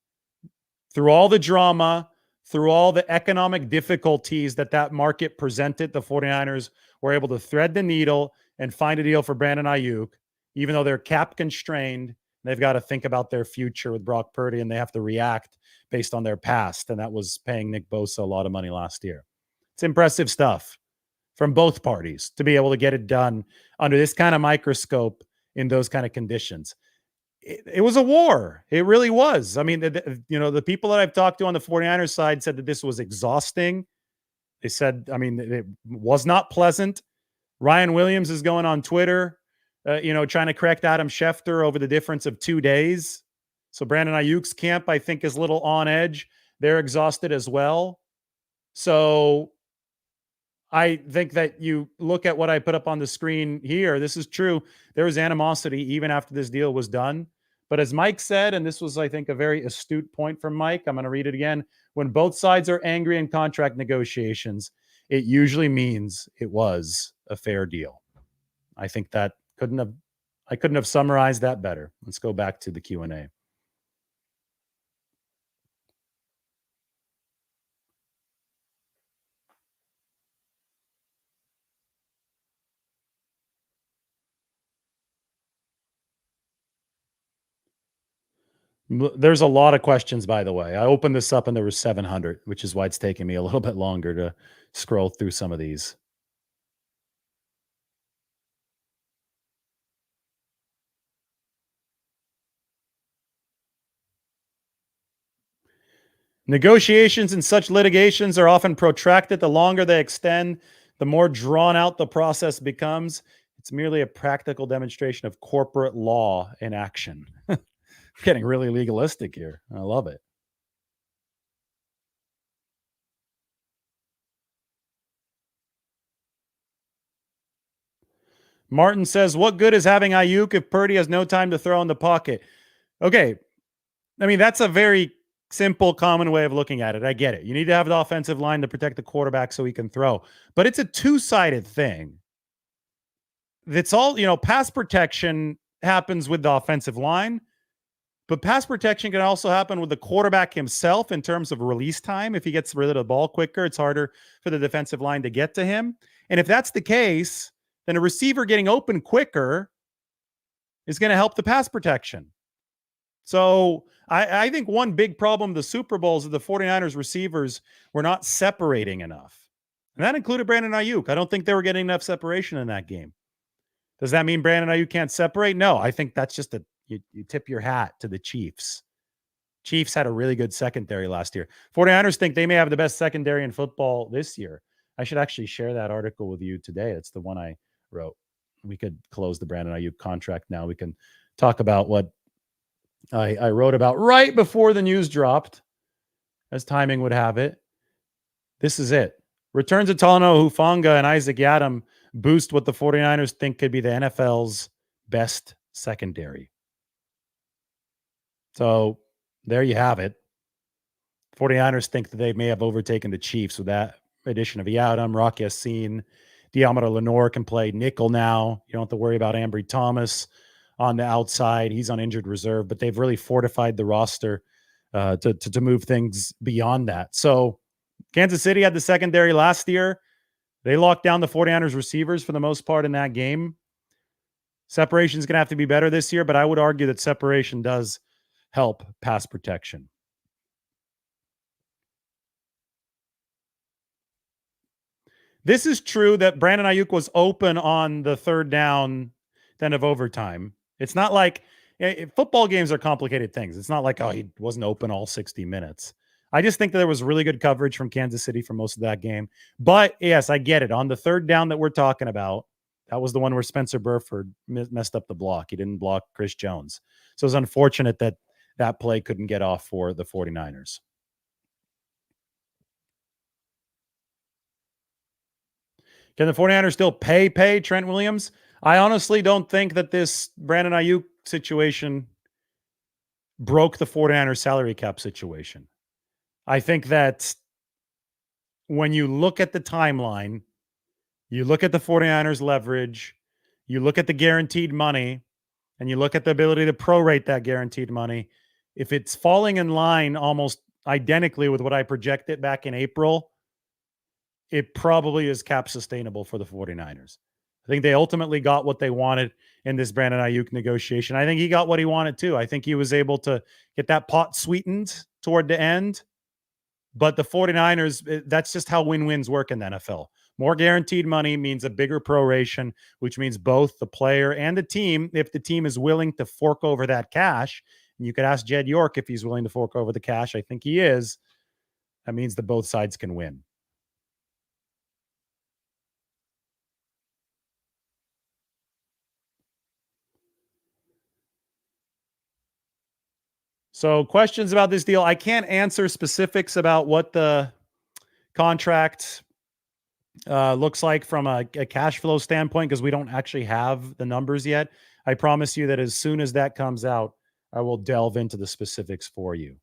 Through all the drama, through all the economic difficulties that market presented, the 49ers were able to thread the needle and find a deal for Brandon Aiyuk, even though they're cap constrained. They've got to think about their future with Brock Purdy, and they have to react based on their past, and that was paying Nick Bosa a lot of money last year. It's impressive stuff from both parties to be able to get it done under this kind of microscope in those kind of conditions. It was a war. It really was. I mean, the people that I've talked to on the 49ers side said that this was exhausting. They said, I mean, it was not pleasant. Ryan Williams is going on Twitter, trying to correct Adam Schefter over the difference of 2 days. So Brandon Ayuk's camp, I think, is a little on edge. They're exhausted as well. So I think that you look at what I put up on the screen here. This is true. There was animosity even after this deal was done. But as Mike said, and this was, I think, a very astute point from Mike, I'm going to read it again. When both sides are angry in contract negotiations, it usually means it was a fair deal. I think that couldn't have I couldn't have summarized that better. Let's go back to the Q&A. There's a lot of questions, by the way. I opened this up and there was 700, which is why it's taking me a little bit longer to scroll through some of these. Negotiations in such litigations are often protracted. The longer they extend, the more drawn out the process becomes. It's merely a practical demonstration of corporate law in action. Getting really legalistic here. I love it. Martin says, what good is having Aiyuk if Purdy has no time to throw in the pocket? Okay. I mean, that's a very simple, common way of looking at it. I get it. You need to have the offensive line to protect the quarterback so he can throw. But it's a two-sided thing. It's all, pass protection happens with the offensive line, but pass protection can also happen with the quarterback himself in terms of release time. If he gets rid of the ball quicker, it's harder for the defensive line to get to him. And if that's the case, then a receiver getting open quicker is going to help the pass protection. So I think one big problem the Super Bowls of the 49ers receivers were not separating enough. And that included Brandon Aiyuk. I don't think they were getting enough separation in that game. Does that mean Brandon Aiyuk can't separate? No, I think that's just you tip your hat to the Chiefs. Chiefs had a really good secondary last year. 49ers think they may have the best secondary in football this year. I should actually share that article with you today. It's the one I wrote. We could close the Brandon Aiyuk contract now. We can talk about what I wrote about right before the news dropped, as timing would have it. This is it. Returns of Talanoa Hufanga and Isaac Yiadom boost what the 49ers think could be the NFL's best secondary. So there you have it. 49ers think that they may have overtaken the Chiefs with that addition of Yiadom, Rock Ya-Sin. Diamador Lenore can play nickel now. You don't have to worry about Ambry Thomas on the outside. He's on injured reserve, but they've really fortified the roster to move things beyond that. So Kansas City had the secondary last year. They locked down the 49ers receivers for the most part in that game. Separation is going to have to be better this year, but I would argue that separation does help pass protection. This is true that Brandon Aiyuk was open on the third down then of overtime. It's not like football games are complicated things. It's not like, oh, he wasn't open all 60 minutes. I just think that there was really good coverage from Kansas City for most of that game. But yes, I get it. On the third down that we're talking about, that was the one where Spencer Burford messed up the block. He didn't block Chris Jones. So it was unfortunate that that play couldn't get off for the 49ers. Can the 49ers still pay Trent Williams? I honestly don't think that this Brandon Aiyuk situation broke the 49ers salary cap situation. I think that when you look at the timeline, you look at the 49ers leverage, you look at the guaranteed money, and you look at the ability to prorate that guaranteed money, if it's falling in line almost identically with what I projected back in April, it probably is cap sustainable for the 49ers. I think they ultimately got what they wanted in this Brandon Aiyuk negotiation. I think he got what he wanted too. I think he was able to get that pot sweetened toward the end. But the 49ers, that's just how win-wins work in the NFL. More guaranteed money means a bigger proration, which means both the player and the team, if the team is willing to fork over that cash, and you could ask Jed York if he's willing to fork over the cash. I think he is. That means that both sides can win. So questions about this deal. I can't answer specifics about what the contract looks like from a cash flow standpoint because we don't actually have the numbers yet. I promise you that as soon as that comes out, I will delve into the specifics for you.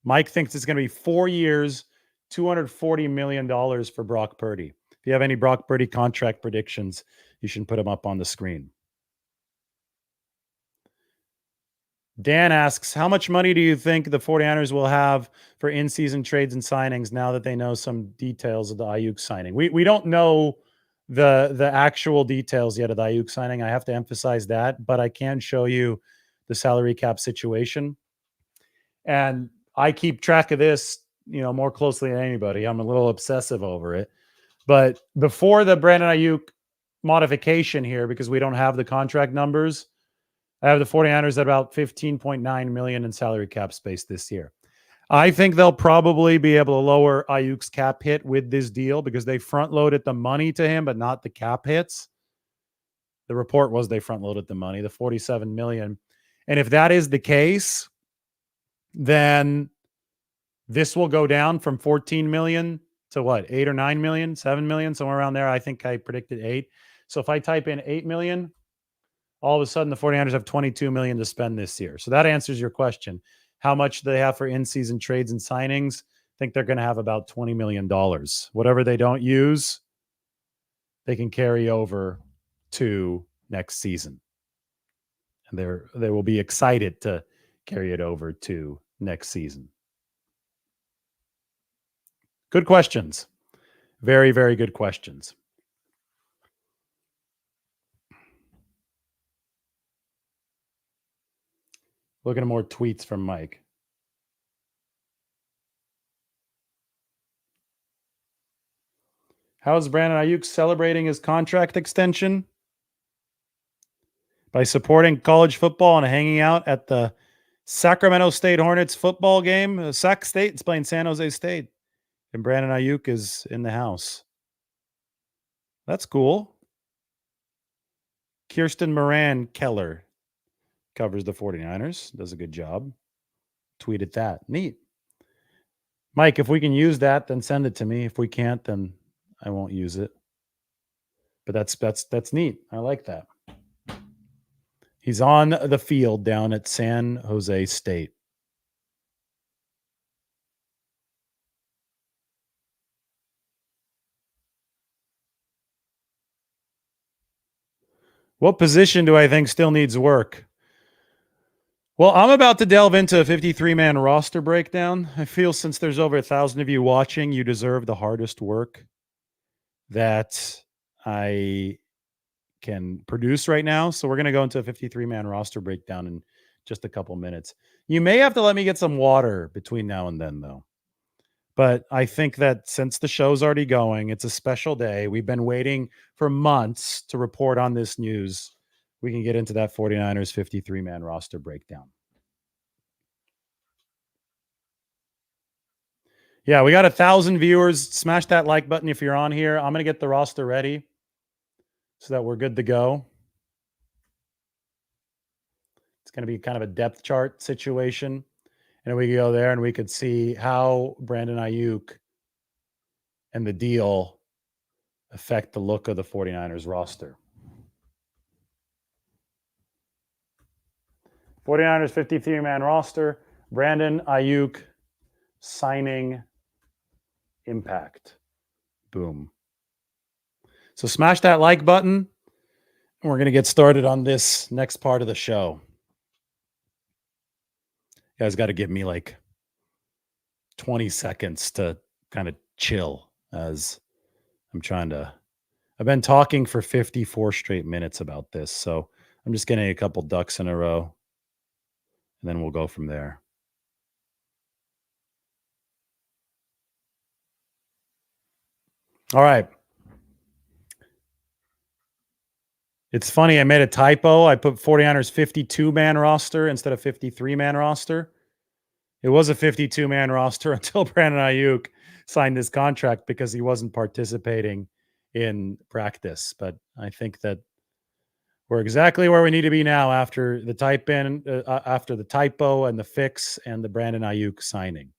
Mike thinks it's going to be 4 years, $240 million for Brock Purdy. If you have any Brock Purdy contract predictions, you should put them up on the screen. Dan asks, how much money do you think the 49ers will have for in-season trades and signings now that they know some details of the Aiyuk signing? We don't know the actual details yet of the Aiyuk signing. I have to emphasize that, but I can show you the salary cap situation. And I keep track of this, more closely than anybody. I'm a little obsessive over it. But before the Brandon Aiyuk modification here, because we don't have the contract numbers, I have the 49ers at about 15.9 million in salary cap space this year. I think they'll probably be able to lower Aiyuk's cap hit with this deal because they front loaded the money to him, but not the cap hits. The report was they front loaded the money, the 47 million. And if that is the case, then this will go down from 14 million to what, 8 or 9 million, 7 million, somewhere around there. I think I predicted 8. So if I type in 8 million, all of a sudden the 49ers have 22 million to spend this year. So that answers your question. How much do they have for in-season trades and signings? I think they're going to have about $20 million. Whatever they don't use, they can carry over to next season. And they will be excited to carry it over to next season. Good questions. Very, very good questions. Looking at more tweets from Mike. How's Brandon Aiyuk celebrating his contract extension? By supporting college football and hanging out at the Sacramento State Hornets football game. Sac State is playing San Jose State. And Brandon Aiyuk is in the house. That's cool. Kirsten Moran Keller covers the 49ers. Does a good job. Tweeted that. Neat. Mike, if we can use that, then send it to me. If we can't, then I won't use it. But that's neat. I like that. He's on the field down at San Jose State. What position do I think still needs work? Well, I'm about to delve into a 53-man roster breakdown. I feel since there's over 1,000 of you watching, you deserve the hardest work that I can produce right now. So we're going to go into a 53-man roster breakdown in just a couple minutes. You may have to let me get some water between now and then, though. But I think that since the show's already going, it's a special day. We've been waiting for months to report on this news. We can get into that 49ers 53-man roster breakdown. Yeah, we got 1,000 viewers. Smash that like button if you're on here. I'm going to get the roster ready so that we're good to go. It's going to be kind of a depth chart situation. And we go there and we could see how Brandon Aiyuk and the deal affect the look of the 49ers roster. 49ers 53-man roster, Brandon Aiyuk signing impact. Boom. So smash that like button, and we're going to get started on this next part of the show. You guys got to give me like 20 seconds to kind of chill as I've been talking for 54 straight minutes about this. So I'm just getting a couple ducks in a row, and then we'll go from there. All right. It's funny. I made a typo. I put 49ers 52-man roster instead of 53-man roster. It was a 52-man roster until Brandon Aiyuk signed his contract because he wasn't participating in practice. But I think that we're exactly where we need to be now after the after the typo and the fix and the Brandon Aiyuk signing.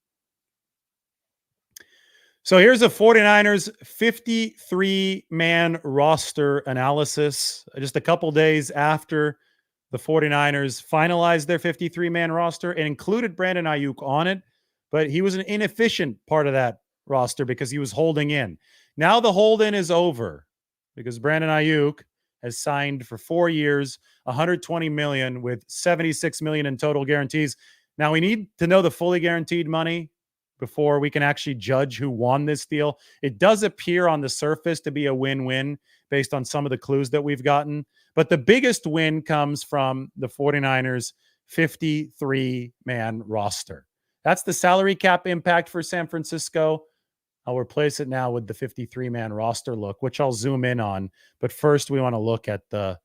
So here's a 49ers 53-man roster analysis. Just a couple days after the 49ers finalized their 53-man roster and included Brandon Aiyuk on it, but he was an inefficient part of that roster because he was holding in. Now the hold in is over because Brandon Aiyuk has signed for 4 years, 120 million with 76 million in total guarantees. Now we need to know the fully guaranteed money before we can actually judge who won this deal. It does appear on the surface to be a win-win based on some of the clues that we've gotten. But the biggest win comes from the 49ers 53-man roster. That's the salary cap impact for San Francisco. I'll replace it now with the 53-man roster look, which I'll zoom in on. But first, we want to look at the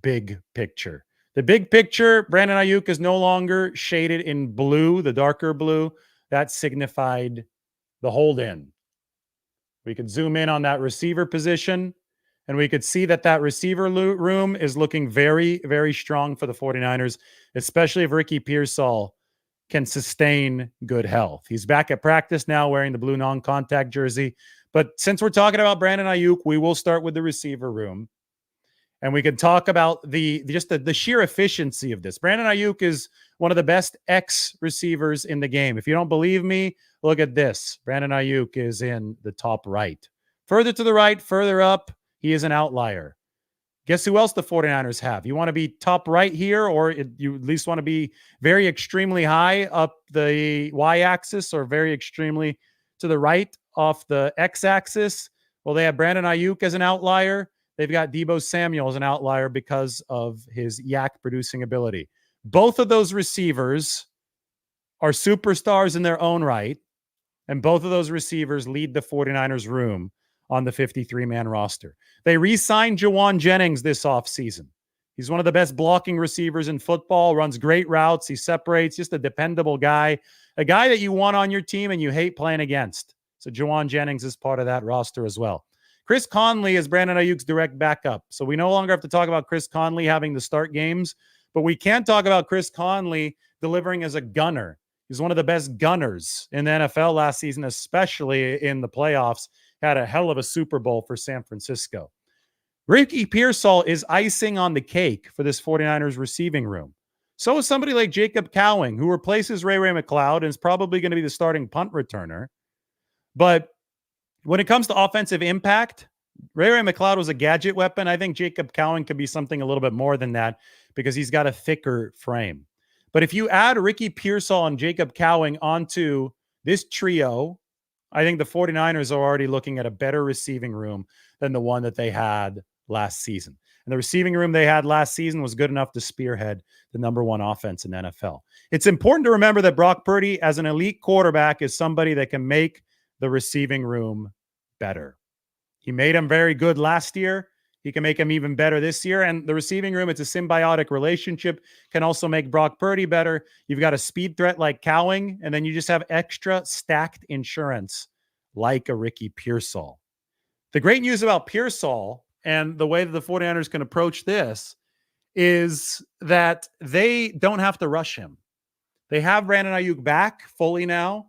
big picture. The big picture, Brandon Aiyuk is no longer shaded in blue, the darker blue. That signified the hold-in. We could zoom in on that receiver position, and we could see that that receiver room is looking very, very strong for the 49ers, especially if Ricky Pearsall can sustain good health. He's back at practice now wearing the blue non-contact jersey. But since we're talking about Brandon Aiyuk, we will start with the receiver room. And we can talk about the sheer efficiency of this. Brandon Aiyuk is one of the best X receivers in the game. If you don't believe me, look at this. Brandon Aiyuk is in the top right. Further to the right, further up, he is an outlier. Guess who else the 49ers have? You want to be top right here, or you at least want to be very extremely high up the y-axis or very extremely to the right off the x-axis? Well, they have Brandon Aiyuk as an outlier. They've got Deebo Samuel as an outlier because of his yak producing ability. Both of those receivers are superstars in their own right, and both of those receivers lead the 49ers room on the 53-man roster. They re-signed Jauan Jennings this offseason. He's one of the best blocking receivers in football, runs great routes, he separates, just a dependable guy, a guy that you want on your team and you hate playing against. So Jauan Jennings is part of that roster as well. Chris Conley is Brandon Aiyuk's direct backup. So we no longer have to talk about Chris Conley having to start games, but we can talk about Chris Conley delivering as a gunner. He's one of the best gunners in the NFL last season, especially in the playoffs. Had a hell of a Super Bowl for San Francisco. Ricky Pearsall is icing on the cake for this 49ers receiving room. So is somebody like Jacob Cowing, who replaces Ray McCloud and is probably going to be the starting punt returner. But when it comes to offensive impact, Ray McCloud was a gadget weapon. I think Jacob Cowing could be something a little bit more than that because he's got a thicker frame. But if you add Ricky Pearsall and Jacob Cowing onto this trio, I think the 49ers are already looking at a better receiving room than the one that they had last season. And the receiving room they had last season was good enough to spearhead the number one offense in NFL. It's important to remember that Brock Purdy, as an elite quarterback, is somebody that can make the receiving room better. He made him very good last year. He can make him even better this year. And the receiving room, it's a symbiotic relationship, can also make Brock Purdy better. You've got a speed threat like Cowing, and then you just have extra stacked insurance like a Ricky Pearsall. The great news about Pearsall and the way that the 49ers can approach this is that they don't have to rush him. They have Brandon Aiyuk back fully now.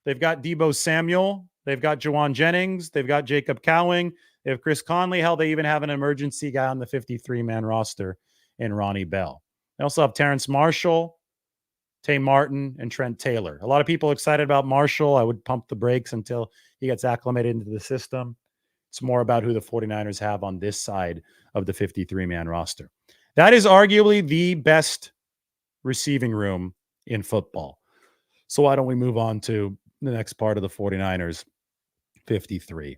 They've got Deebo Samuel. They've got Jauan Jennings. They've got Jacob Cowing. They have Chris Conley. Hell, they even have an emergency guy on the 53-man roster in Ronnie Bell. They also have Terrence Marshall, Tay Martin, and Trent Taylor. A lot of people excited about Marshall. I would pump the brakes until he gets acclimated into the system. It's more about who the 49ers have on this side of the 53-man roster. That is arguably the best receiving room in football. So why don't we move on to the next part of the 49ers 53.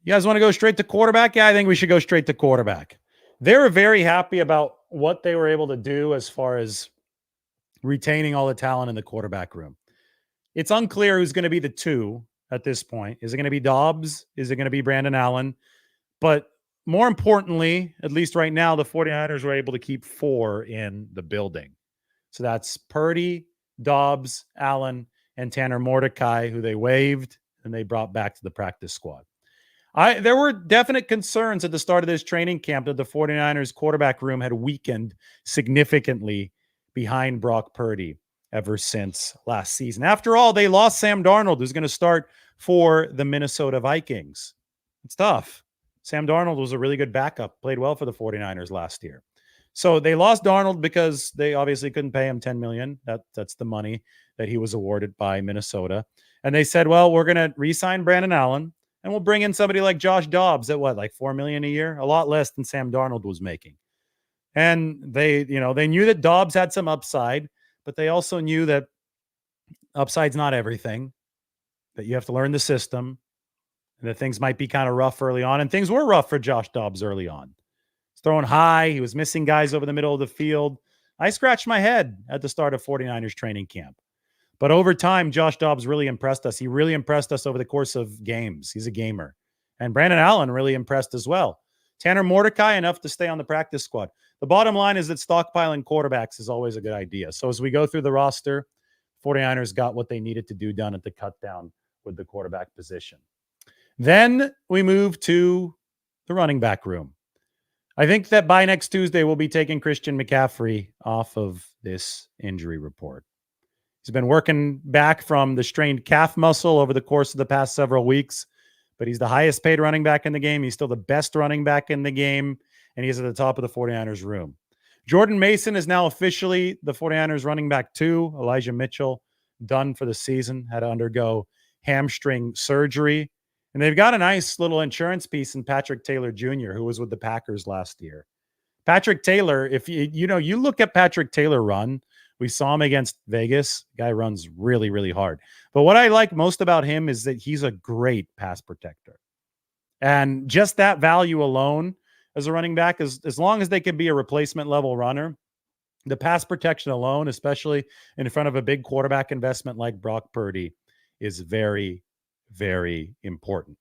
You guys want to go straight to quarterback? Yeah, I think we should go straight to quarterback. They were very happy about what they were able to do as far as retaining all the talent in the quarterback room. It's unclear who's going to be the two at this point. Is it going to be Dobbs? Is it going to be Brandon Allen? But more importantly, at least right now, the 49ers were able to keep 4 in the building. So that's Purdy, Dobbs, Allen, and Tanner Mordecai, who they waived and they brought back to the practice squad. There were definite concerns at the start of this training camp that the 49ers quarterback room had weakened significantly behind Brock Purdy ever since last season. After all, they lost Sam Darnold, who's going to start for the Minnesota Vikings. It's tough. Sam Darnold was a really good backup, played well for the 49ers last year. So they lost Darnold because they obviously couldn't pay him $10 million. That's the money that he was awarded by Minnesota. And they said, well, we're going to re-sign Brandon Allen. And we'll bring in somebody like Josh Dobbs at what, like $4 million a year? A lot less than Sam Darnold was making. And they knew that Dobbs had some upside, but they also knew that upside's not everything, that you have to learn the system, and that things might be kind of rough early on. And things were rough for Josh Dobbs early on. He's throwing high. He was missing guys over the middle of the field. I scratched my head at the start of 49ers training camp. But over time, Josh Dobbs really impressed us. He really impressed us over the course of games. He's a gamer. And Brandon Allen really impressed as well. Tanner Mordecai, enough to stay on the practice squad. The bottom line is that stockpiling quarterbacks is always a good idea. So as we go through the roster, 49ers got what they needed to do done at the cut down with the quarterback position. Then we move to the running back room. I think that by next Tuesday, we'll be taking Christian McCaffrey off of this injury report. He's been working back from the strained calf muscle over the course of the past several weeks, but he's the highest paid running back in the game. He's still the best running back in the game, and he's at the top of the 49ers room. Jordan Mason is now officially the 49ers running back 2. Elijah Mitchell done for the season, had to undergo hamstring surgery. And they've got a nice little insurance piece in Patrick Taylor Jr., who was with the Packers last year. Patrick Taylor, if you look at Patrick Taylor run, we saw him against Vegas. Guy runs really, really hard. But what I like most about him is that he's a great pass protector. And just that value alone as a running back, as long as they can be a replacement level runner, the pass protection alone, especially in front of a big quarterback investment like Brock Purdy, is very, very important.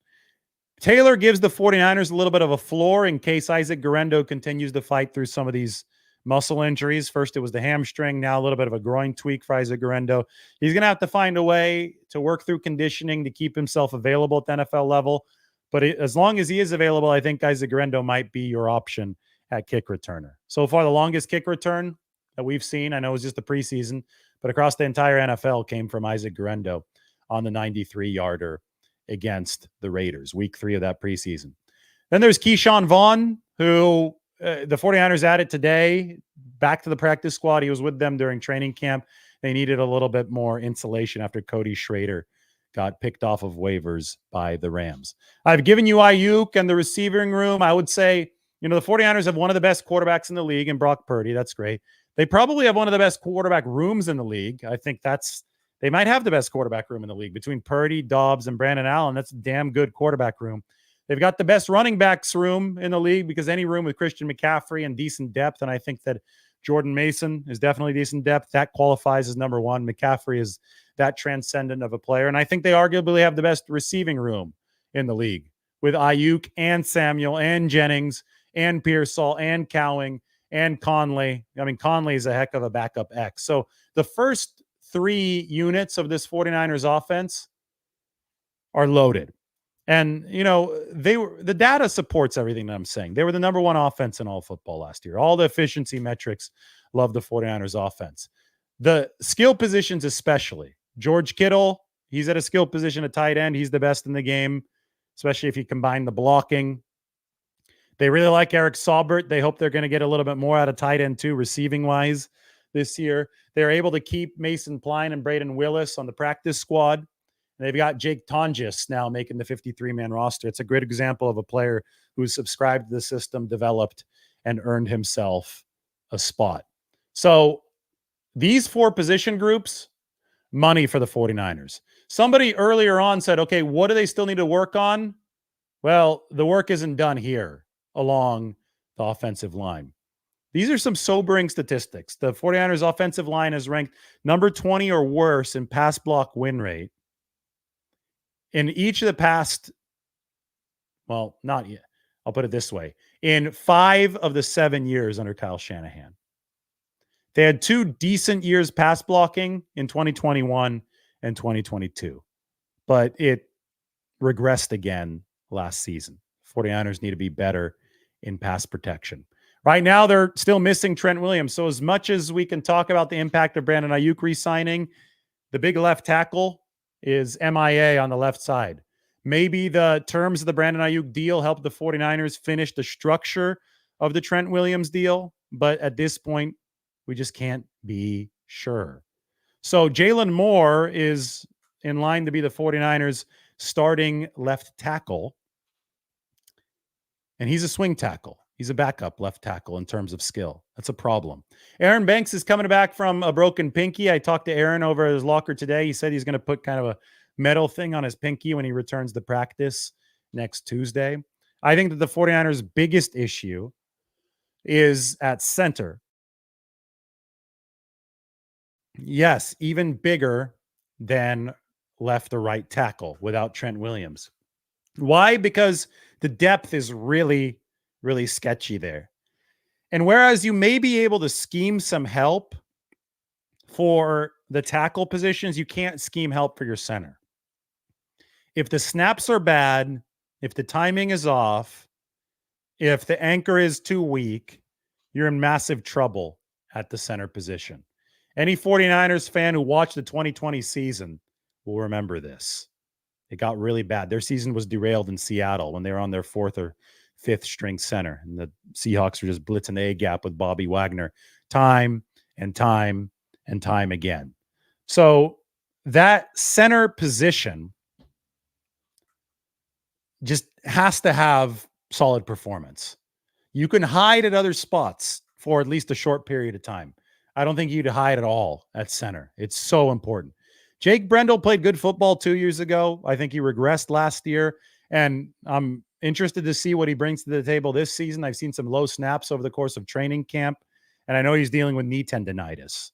Taylor gives the 49ers a little bit of a floor in case Isaac Guerendo continues to fight through some of these muscle injuries. First, it was the hamstring. Now a little bit of a groin tweak for Isaac Guerendo. He's going to have to find a way to work through conditioning to keep himself available at the NFL level. But as long as he is available, I think Isaac Guerendo might be your option at kick returner. So far, the longest kick return that we've seen, I know it was just the preseason, but across the entire NFL came from Isaac Guerendo on the 93-yarder against the Raiders, week 3 of that preseason. Then there's Keyshawn Vaughn, who the 49ers added today back to the practice squad. He was with them during training camp. They needed a little bit more insulation after Cody Schrader got picked off of waivers by the Rams. I've given you Aiyuk and the receiving room. I would say, the 49ers have one of the best quarterbacks in the league in Brock Purdy. That's great. They probably have one of the best quarterback rooms in the league. I think they might have the best quarterback room in the league between Purdy, Dobbs, and Brandon Allen. That's a damn good quarterback room. They've got the best running backs room in the league because any room with Christian McCaffrey and decent depth, and I think that Jordan Mason is definitely decent depth. That qualifies as number 1. McCaffrey is that transcendent of a player, and I think they arguably have the best receiving room in the league with Aiyuk and Samuel and Jennings and Pearsall and Cowing and Conley. I mean, Conley is a heck of a backup X. So the first 3 units of this 49ers offense are loaded. And, the data supports everything that I'm saying. They were the number 1 offense in all football last year. All the efficiency metrics love the 49ers offense. The skill positions especially. George Kittle, he's at a skill position at tight end. He's the best in the game, especially if you combine the blocking. They really like Eric Saubert. They hope they're going to get a little bit more out of tight end too, receiving-wise this year. They're able to keep Mason Pline and Braden Willis on the practice squad. They've got Jake Tonjes now making the 53-man roster. It's a great example of a player who's subscribed to the system, developed, and earned himself a spot. So these 4 position groups, money for the 49ers. Somebody earlier on said, okay, what do they still need to work on? Well, the work isn't done here along the offensive line. These are some sobering statistics. The 49ers offensive line is ranked number 20 or worse in pass block win rate in each of the past, well, not yet. I'll put it this way. In 5 of the 7 years under Kyle Shanahan. They had 2 decent years pass blocking in 2021 and 2022. But it regressed again last season. 49ers need to be better in pass protection. Right now, they're still missing Trent Williams. So as much as we can talk about the impact of Brandon Aiyuk re-signing, the big left tackle is MIA on the left side. Maybe the terms of the Brandon Aiyuk deal help the 49ers finish the structure of the Trent Williams deal. But at this point, we just can't be sure. So Jalen Moore is in line to be the 49ers starting left tackle. And he's a swing tackle. He's a backup left tackle in terms of skill. That's a problem. Aaron Banks is coming back from a broken pinky. I talked to Aaron over at his locker today. He said he's going to put kind of a metal thing on his pinky when he returns to practice next Tuesday. I think that the 49ers' biggest issue is at center. Yes, even bigger than left or right tackle without Trent Williams. Why? Because the depth is really, really sketchy there. And whereas you may be able to scheme some help for the tackle positions, you can't scheme help for your center. If the snaps are bad, if the timing is off, if the anchor is too weak, you're in massive trouble at the center position. Any 49ers fan who watched the 2020 season will remember this. It got really bad. Their season was derailed in Seattle when they were on their fourth or fifth string center. And the Seahawks were just blitzing the A-gap with Bobby Wagner time and time and time again. So that center position just has to have solid performance. You can hide at other spots for at least a short period of time. I don't think you'd hide at all at center. It's so important. Jake Brendel played good football 2 years ago. I think he regressed last year, and I'm interested to see what he brings to the table this season. I've seen some low snaps over the course of training camp, and I know he's dealing with knee tendonitis.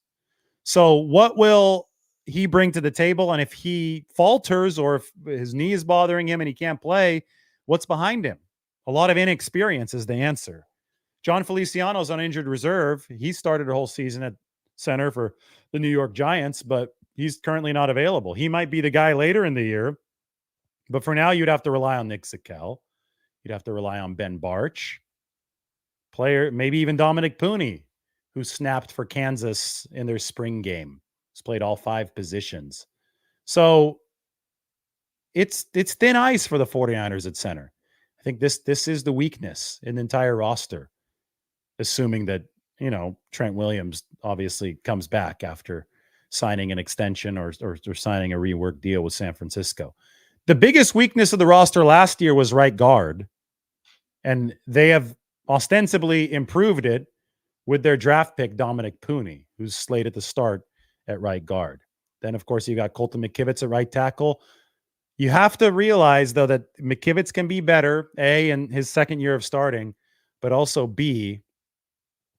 So what will he bring to the table? And if he falters or if his knee is bothering him and he can't play, what's behind him? A lot of inexperience is the answer. John Feliciano's on injured reserve. He started a whole season at center for the New York Giants, but he's currently not available. He might be the guy later in the year, but for now, you'd have to rely on Nick Zakel. You'd have to rely on Ben Barch, maybe even Dominic Pooney, who snapped for Kansas in their spring game. He's played all 5 positions. So it's thin ice for the 49ers at center. I think this is the weakness in the entire roster, assuming that, Trent Williams obviously comes back after signing an extension or signing a rework deal with San Francisco. The biggest weakness of the roster last year was right guard, and they have ostensibly improved it with their draft pick, Dominic Pooney, who's slated to start at right guard. Then, of course, you got Colton McKivitz at right tackle. You have to realize, though, that McKivitz can be better, A, in his second year of starting, but also B,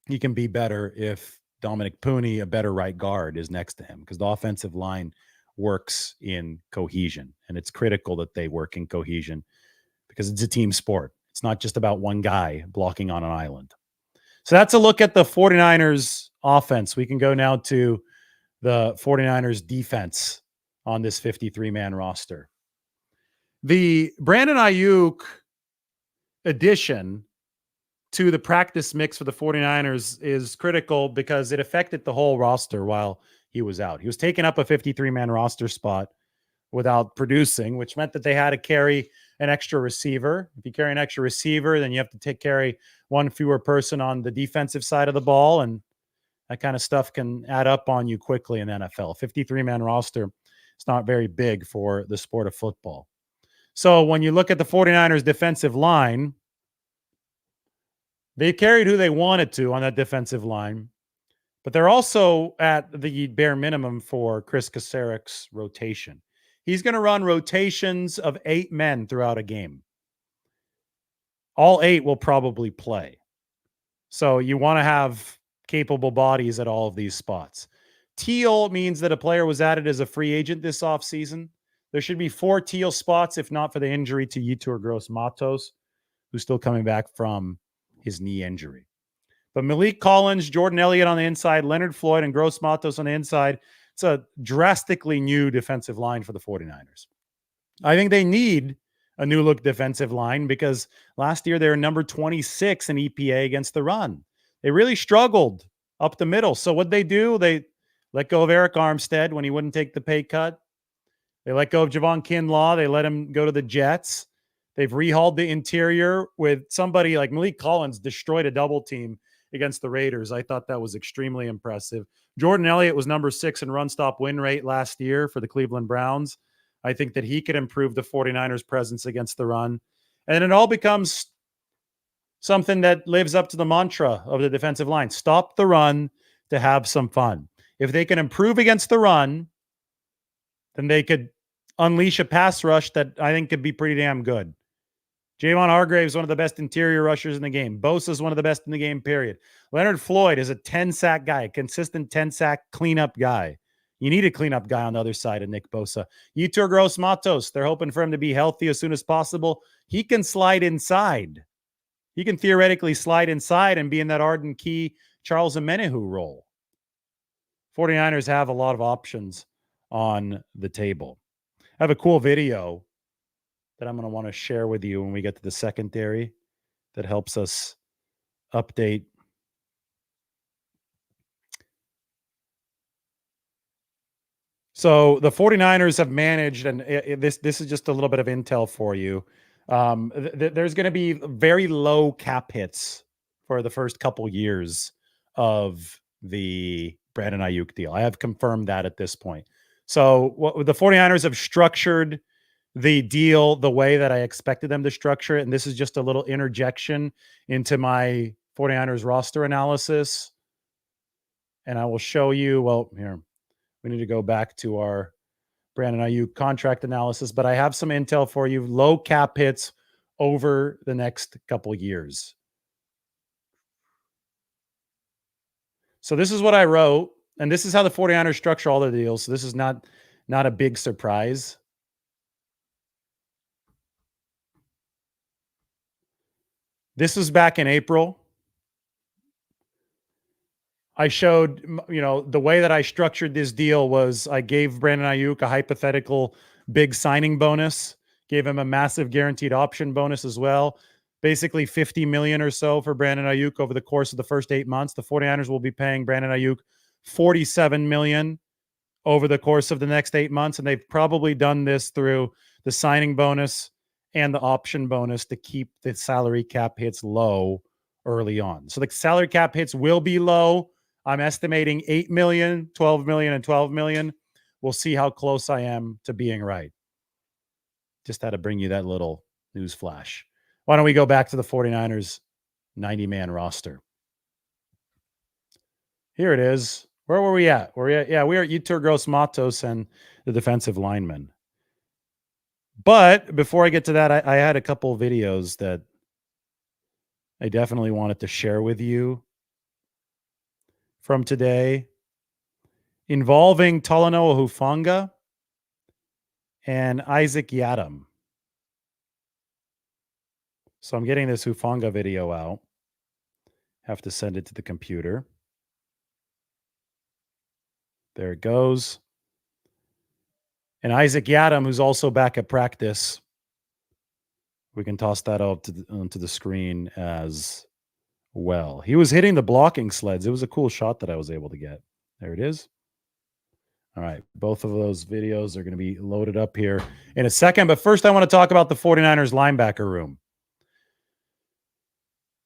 he can be better if Dominic Pooney, a better right guard, is next to him, because the offensive line works in cohesion, and it's critical that they work in cohesion because it's a team sport. It's not just about one guy blocking on an island. So that's a look at the 49ers offense. We can go now to the 49ers defense on this 53-man roster. The Brandon Aiyuk addition to the practice mix for the 49ers is critical because it affected the whole roster while he was out. He was taking up a 53-man roster spot without producing, which meant that they had to carry an extra receiver. If you carry an extra receiver, then you have to carry one fewer person on the defensive side of the ball, and that kind of stuff can add up on you quickly in the NFL. 53-man roster is not very big for the sport of football. So when you look at the 49ers defensive line, they carried who they wanted to on that defensive line, but they're also at the bare minimum for Chris Kaceric's rotation. He's going to run rotations of 8 men throughout a game. All 8 will probably play. So you want to have capable bodies at all of these spots. Teal means that a player was added as a free agent this offseason. There should be 4 Teal spots, if not for the injury to Yetur Gross-Matos, who's still coming back from his knee injury. But Malik Collins, Jordan Elliott on the inside, Leonard Floyd, and Gross-Matos on the inside. It's a drastically new defensive line for the 49ers. I think they need a new look defensive line because last year they were number 26 in EPA against the run. They really struggled up the middle. So what they do, they let go of Eric Armstead when he wouldn't take the pay cut. They let go of Javon Kinlaw. They let him go to the Jets. They've rehauled the interior with somebody like Malik Collins destroyed a double team against the Raiders. I thought that was extremely impressive. Jordan Elliott was number 6 in run stop win rate last year for the Cleveland Browns. I think that he could improve the 49ers' presence against the run. And it all becomes something that lives up to the mantra of the defensive line. Stop the run to have some fun. If they can improve against the run, then they could unleash a pass rush that I think could be pretty damn good. Javon Hargrave's one of the best interior rushers in the game. Bosa's one of the best in the game, period. Leonard Floyd is a 10-sack guy, a consistent 10-sack cleanup guy. You need a cleanup guy on the other side of Nick Bosa. Yetur Gross-Matos, they're hoping for him to be healthy as soon as possible. He can slide inside. He can theoretically slide inside and be in that Arden Key, Charles Omenihu role. 49ers have a lot of options on the table. I have a cool video that I'm going to want to share with you when we get to the secondary that helps us update. So the 49ers have managed, and this is just a little bit of intel for you. There's going to be very low cap hits for the first couple years of the Brandon Aiyuk deal. I have confirmed that at this point. So the 49ers have structured the deal the way that I expected them to structure it. And this is just a little interjection into my 49ers roster analysis. And I will show you, well, here, we need to go back to our Brandon Aiyuk contract analysis, but I have some intel for you. Low cap hits over the next couple years. So this is what I wrote, and this is how the 49ers structure all their deals. So this is not a big surprise. This was back in April. I showed, the way that I structured this deal was I gave Brandon Aiyuk a hypothetical big signing bonus, gave him a massive guaranteed option bonus as well. Basically $50 million or so for Brandon Aiyuk over the course of the first 8 months. The 49ers will be paying Brandon Aiyuk $47 million over the course of the next 8 months. And they've probably done this through the signing bonus and the option bonus to keep the salary cap hits low early on. So the salary cap hits will be low. I'm estimating 8 million, 12 million, and 12 million. We'll see how close I am to being right. Just had to bring you that little news flash. Why don't we go back to the 49ers 90-man roster? Here it is. Where were we at? We are at Yetur Gross-Matos and the defensive linemen. But before I get to that, I had a couple of videos that I definitely wanted to share with you from today involving Talanoa Hufanga and Isaac Yiadom. So I'm getting this Hufanga video out. Have to send it to the computer. There it goes. And Isaac Yiadom, who's also back at practice. We can toss that out onto the screen as well. He was hitting the blocking sleds. It was a cool shot that I was able to get. There it is. All right. Both of those videos are going to be loaded up here in a second. But first, I want to talk about the 49ers linebacker room.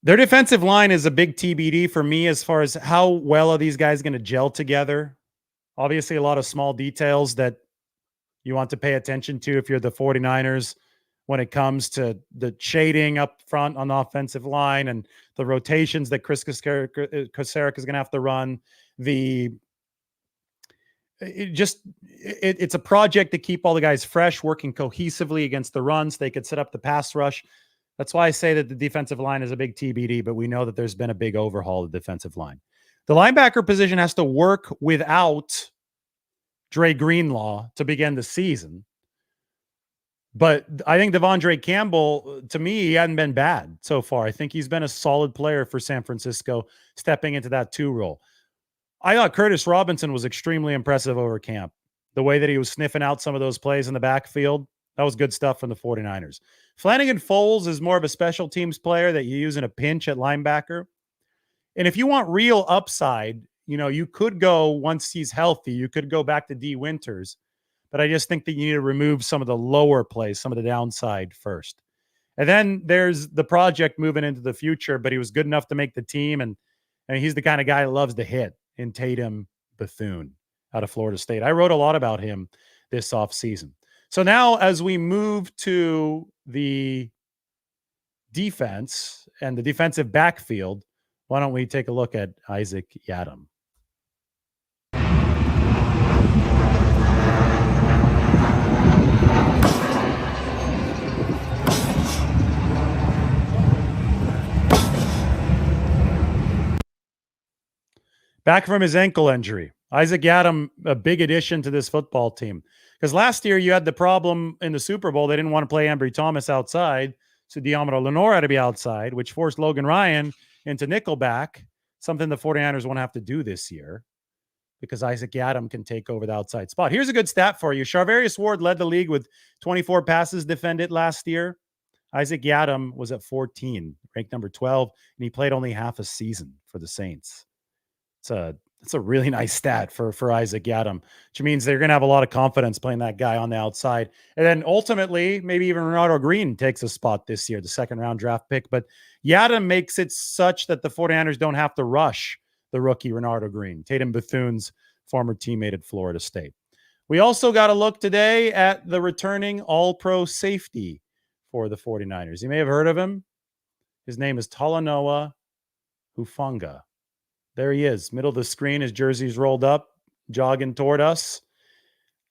Their defensive line is a big TBD for me as far as how well are these guys going to gel together. Obviously, a lot of small details that you want to pay attention to if you're the 49ers when it comes to the shading up front on the offensive line and the rotations that Chris Kocurek is going to have to run. It's a project to keep all the guys fresh, working cohesively against the runs. They could set up the pass rush. That's why I say that the defensive line is a big TBD, but we know that there's been a big overhaul of the defensive line. The linebacker position has to work without Dre Greenlaw to begin the season. But I think Devondre Campbell, to me, he hadn't been bad so far. I think he's been a solid player for San Francisco, stepping into that 2 role. I thought Curtis Robinson was extremely impressive over camp. The way that he was sniffing out some of those plays in the backfield, that was good stuff from the 49ers. Flanagan Foles is more of a special teams player that you use in a pinch at linebacker. And if you want real upside, you could go, once he's healthy, you could go back to D Winters. But I just think that you need to remove some of the lower plays, some of the downside first. And then there's the project moving into the future, but he was good enough to make the team. And he's the kind of guy that loves to hit, in Tatum Bethune out of Florida State. I wrote a lot about him this offseason. So now as we move to the defense and the defensive backfield, why don't we take a look at Isaac Yiadom? Back from his ankle injury. Isaac Yiadom, a big addition to this football team. Because last year you had the problem in the Super Bowl. They didn't want to play Ambry Thomas outside. So Diamaro Lenore had to be outside, which forced Logan Ryan into nickelback, something the 49ers won't have to do this year because Isaac Yiadom can take over the outside spot. Here's a good stat for you. Charvarius Ward led the league with 24 passes defended last year. Isaac Yiadom was at 14, ranked number 12, and he played only half a season for the Saints. It's a really nice stat for Isaac Yiadom, which means they're going to have a lot of confidence playing that guy on the outside. And then ultimately, maybe even Renato Green takes a spot this year, the second-round draft pick. But Yiadom makes it such that the 49ers don't have to rush the rookie Renato Green, Tatum Bethune's former teammate at Florida State. We also got a look today at the returning all-pro safety for the 49ers. You may have heard of him. His name is Talanoa Hufanga. There he is, middle of the screen. His jersey's rolled up, jogging toward us.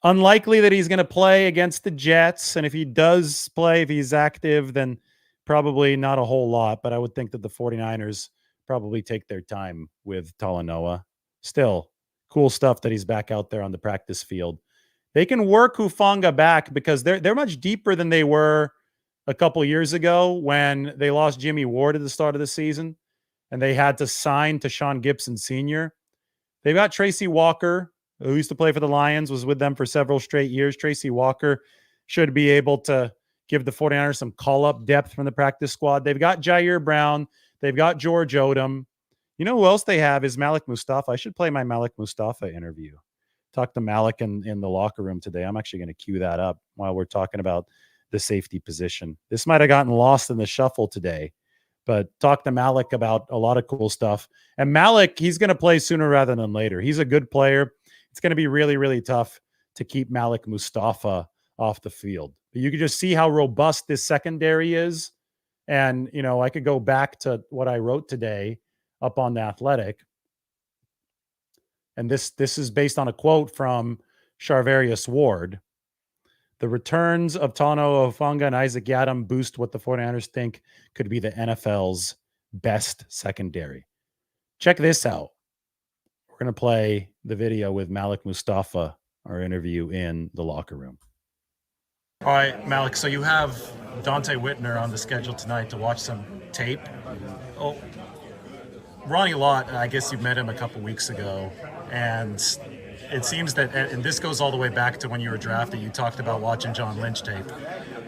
Unlikely that he's going to play against the Jets. And if he does play, if he's active, then probably not a whole lot. But I would think that the 49ers probably take their time with Talanoa. Still, cool stuff that he's back out there on the practice field. They can work Hufanga back because they're much deeper than they were a couple years ago when they lost Jimmy Ward at the start of the season. And they had to sign to Sean Gibson Sr. They've got Tracy Walker, who used to play for the Lions, was with them for several straight years. Tracy Walker should be able to give the 49ers some call-up depth from the practice squad. They've got Jair Brown. They've got George Odom. You know who else they have is Malik Mustafa. I should play my Malik Mustafa interview. Talked to Malik in the locker room today. I'm actually going to cue that up while we're talking about the safety position. This might have gotten lost in the shuffle today. But talk to Malik about a lot of cool stuff. And Malik, he's going to play sooner rather than later. He's a good player. It's going to be really, really tough to keep Malik Mustafa off the field. But you can just see how robust this secondary is. And, you know, I could go back to what I wrote today up on The Athletic. And this is based on a quote from Charvarius Ward. The returns of Talanoa Hufanga and Isaac Yiadom boost what the 49ers think could be the NFL's best secondary. Check this out. We're going to play the video with Malik Mustafa, our interview in the locker room. All right, Malik, so you have Dante Whitner on the schedule tonight to watch some tape. Oh, Ronnie Lott, I guess you met him a couple weeks ago, and it seems that, and this goes all the way back to when you were drafted, you talked about watching John Lynch tape.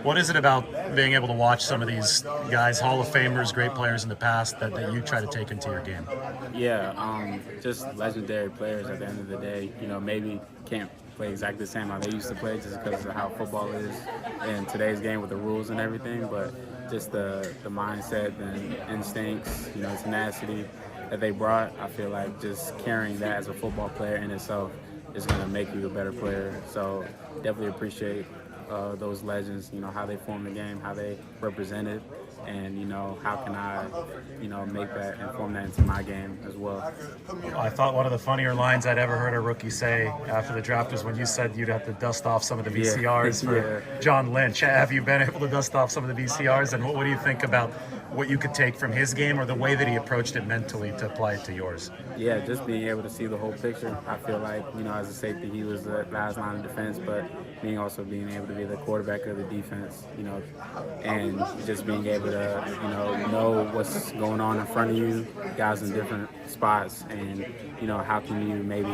What is it about being able to watch some of these guys, Hall of Famers, great players in the past, that you try to take into your game? Yeah, just legendary players at the end of the day. You know, maybe can't play exactly the same how they used to play just because of how football is in today's game with the rules and everything, but just the mindset and instincts, you know, tenacity that they brought, I feel like just carrying that as a football player in itself is going to make you a better player. So definitely appreciate those legends, you know, how they formed the game, how they represented, and, you know, how can I, you know, make that and form that into my game as well. I thought one of the funnier lines I'd ever heard a rookie say after the draft was when you said you'd have to dust off some of the VCRs for John Lynch. Have you been able to dust off some of the VCRs, and what do you think about what you could take from his game or the way that he approached it mentally to apply it to yours? Yeah, just being able to see the whole picture. I feel like, you know, as a safety, he was the last line of defense, but being able to be the quarterback of the defense, you know, and just being able to, you know what's going on in front of you, guys in different spots, and, you know, how can you maybe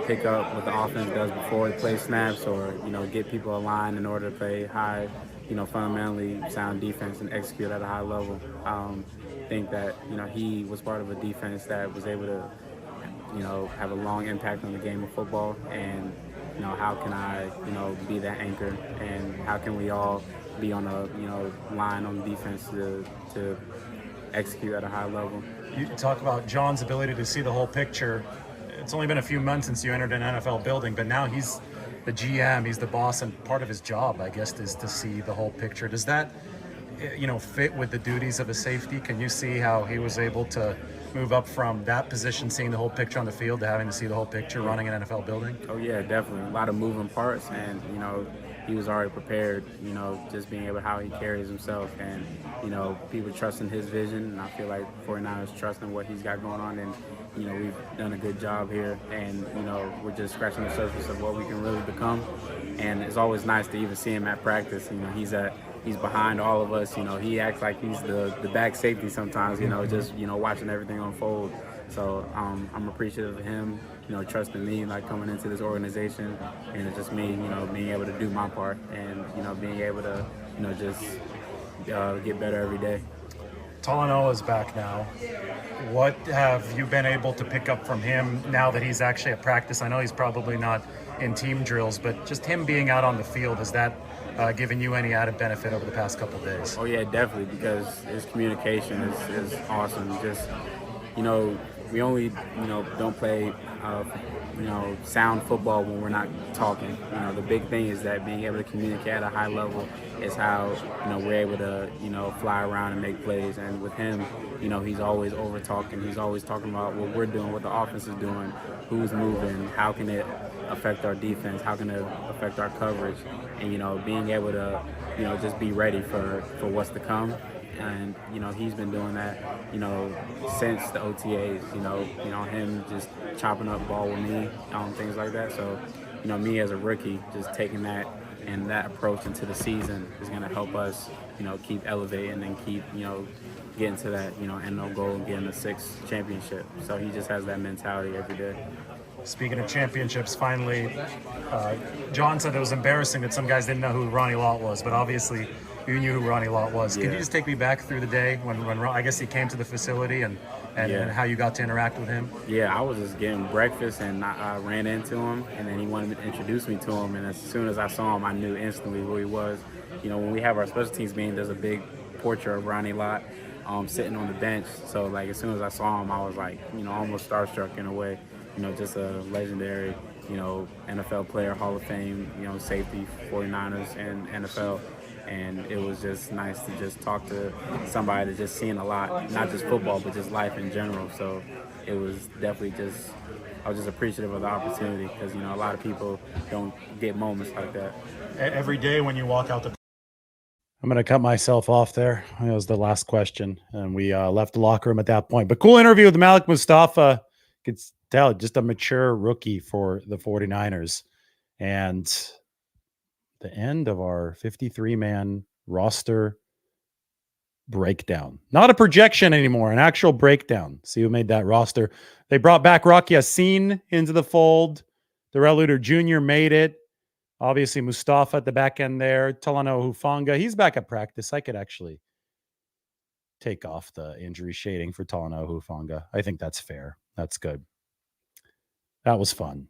pick up what the offense does before they play snaps, or, you know, get people aligned in order to play high, you know, fundamentally sound defense and execute at a high level. Think that, you know, he was part of a defense that was able to, you know, have a long impact on the game of football, and, you know, how can I, you know, be that anchor, and how can we all be on a, you know, line on defense to execute at a high level. You talk about John's ability to see the whole picture. It's only been a few months since you entered an NFL building, but now he's the GM, he's the boss, and part of his job, I guess, is to see the whole picture. Does that, fit with the duties of a safety? Can you see how he was able to move up from that position, seeing the whole picture on the field, to having to see the whole picture running an NFL building? Oh yeah, definitely. A lot of moving parts, and he was already prepared. Just being able how he carries himself, and people trusting his vision, and I feel like 49ers trusting what he's got going on, and we've done a good job here, and we're just scratching the surface of what we can really become, and it's always nice to even see him at practice. He's behind all of us. He acts like he's the back safety sometimes. Just watching everything unfold. So I'm appreciative of him, trusting me, like coming into this organization, and it's just me, being able to do my part, and being able to, just get better every day. Talanoa's back now. What have you been able to pick up from him now that he's actually at practice? I know he's probably not in team drills, but just him being out on the field, has that given you any added benefit over the past couple of days? Oh yeah, definitely, because his communication is awesome. Just we only don't play sound football when we're not talking. The big thing is that being able to communicate at a high level is how we're able to fly around and make plays. And with him, he's always over talking. He's always talking about what we're doing, what the offense is doing, who's moving, how can it affect our defense, how can it affect our coverage, and being able to just be ready for what's to come. And he's been doing that since the OTAs. Him just chopping up ball with me, things like that. So me as a rookie, just taking that and that approach into the season is going to help us keep elevating and keep getting to that end goal and getting the 6th championship. So he just has that mentality every day. Speaking of championships, finally, John said it was embarrassing that some guys didn't know who Ronnie Lott was, but obviously you knew who Ronnie Lott was. Yeah. Could you just take me back through the day when I guess he came to the facility and how you got to interact with him? Yeah, I was just getting breakfast and I ran into him, and then he wanted to introduce me to him, and as soon as I saw him, I knew instantly who he was. When we have our special teams meeting, there's a big portrait of Ronnie Lott sitting on the bench. So like as soon as I saw him, I was like, almost starstruck in a way. Just a legendary, NFL player, Hall of Fame, safety, 49ers and NFL. And it was just nice to just talk to somebody that's just seeing a lot, not just football, but just life in general. So it was definitely I was just appreciative of the opportunity, because, a lot of people don't get moments like that. Every day when you walk out the... I'm going to cut myself off there. That was the last question, and we left the locker room at that point. But cool interview with Malik Mustafa. Could tell, just a mature rookie for the 49ers. And the end of our 53-man roster breakdown. Not a projection anymore, an actual breakdown. See who made that roster. They brought back Rocky Yassin into the fold. Darrell Luter Jr. made it. Obviously, Mustafa at the back end there. Talanoa Hufanga, he's back at practice. I could actually take off the injury shading for Talanoa Hufanga. I think that's fair. That's good. That was fun.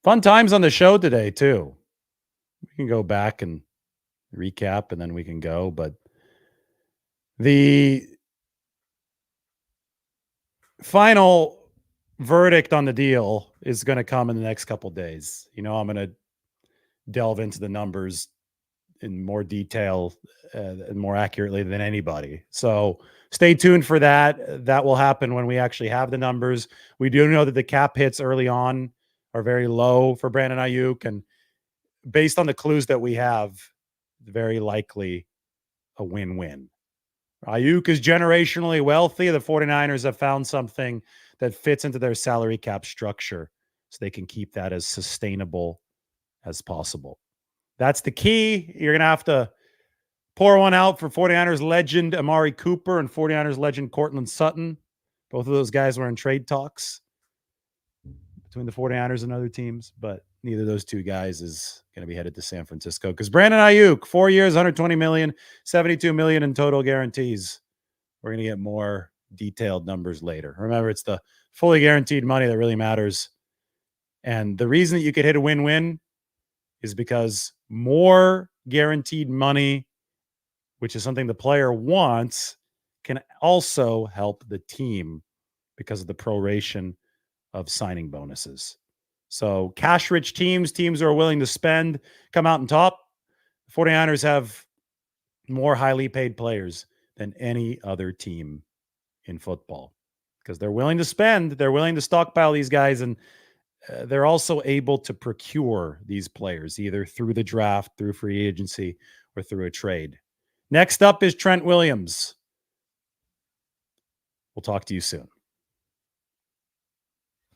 Fun times on the show today, too. We can go back and recap, and then we can go. But the final verdict on the deal is going to come in the next couple days. I'm going to delve into the numbers in more detail and more accurately than anybody. So stay tuned for that. That will happen when we actually have the numbers. We do know that the cap hits early on are very low for Brandon Aiyuk, and based on the clues that we have, very likely a win-win. Aiyuk is generationally wealthy. The 49ers have found something that fits into their salary cap structure so they can keep that as sustainable as possible. That's the key. You're going to have to pour one out for 49ers legend Amari Cooper and 49ers legend Cortland Sutton. Both of those guys were in trade talks between the 49ers and other teams, but neither of those two guys is going to be headed to San Francisco, because Brandon Aiyuk, 4 years, $120 million, $72 million in total guarantees. We're going to get more detailed numbers later. Remember, it's the fully guaranteed money that really matters. And the reason that you could hit a win-win is because more guaranteed money, which is something the player wants, can also help the team because of the proration of signing bonuses. So cash-rich teams who are willing to spend, come out on top. The 49ers have more highly paid players than any other team in football because they're willing to spend, they're willing to stockpile these guys, and they're also able to procure these players either through the draft, through free agency, or through a trade. Next up is Trent Williams. We'll talk to you soon.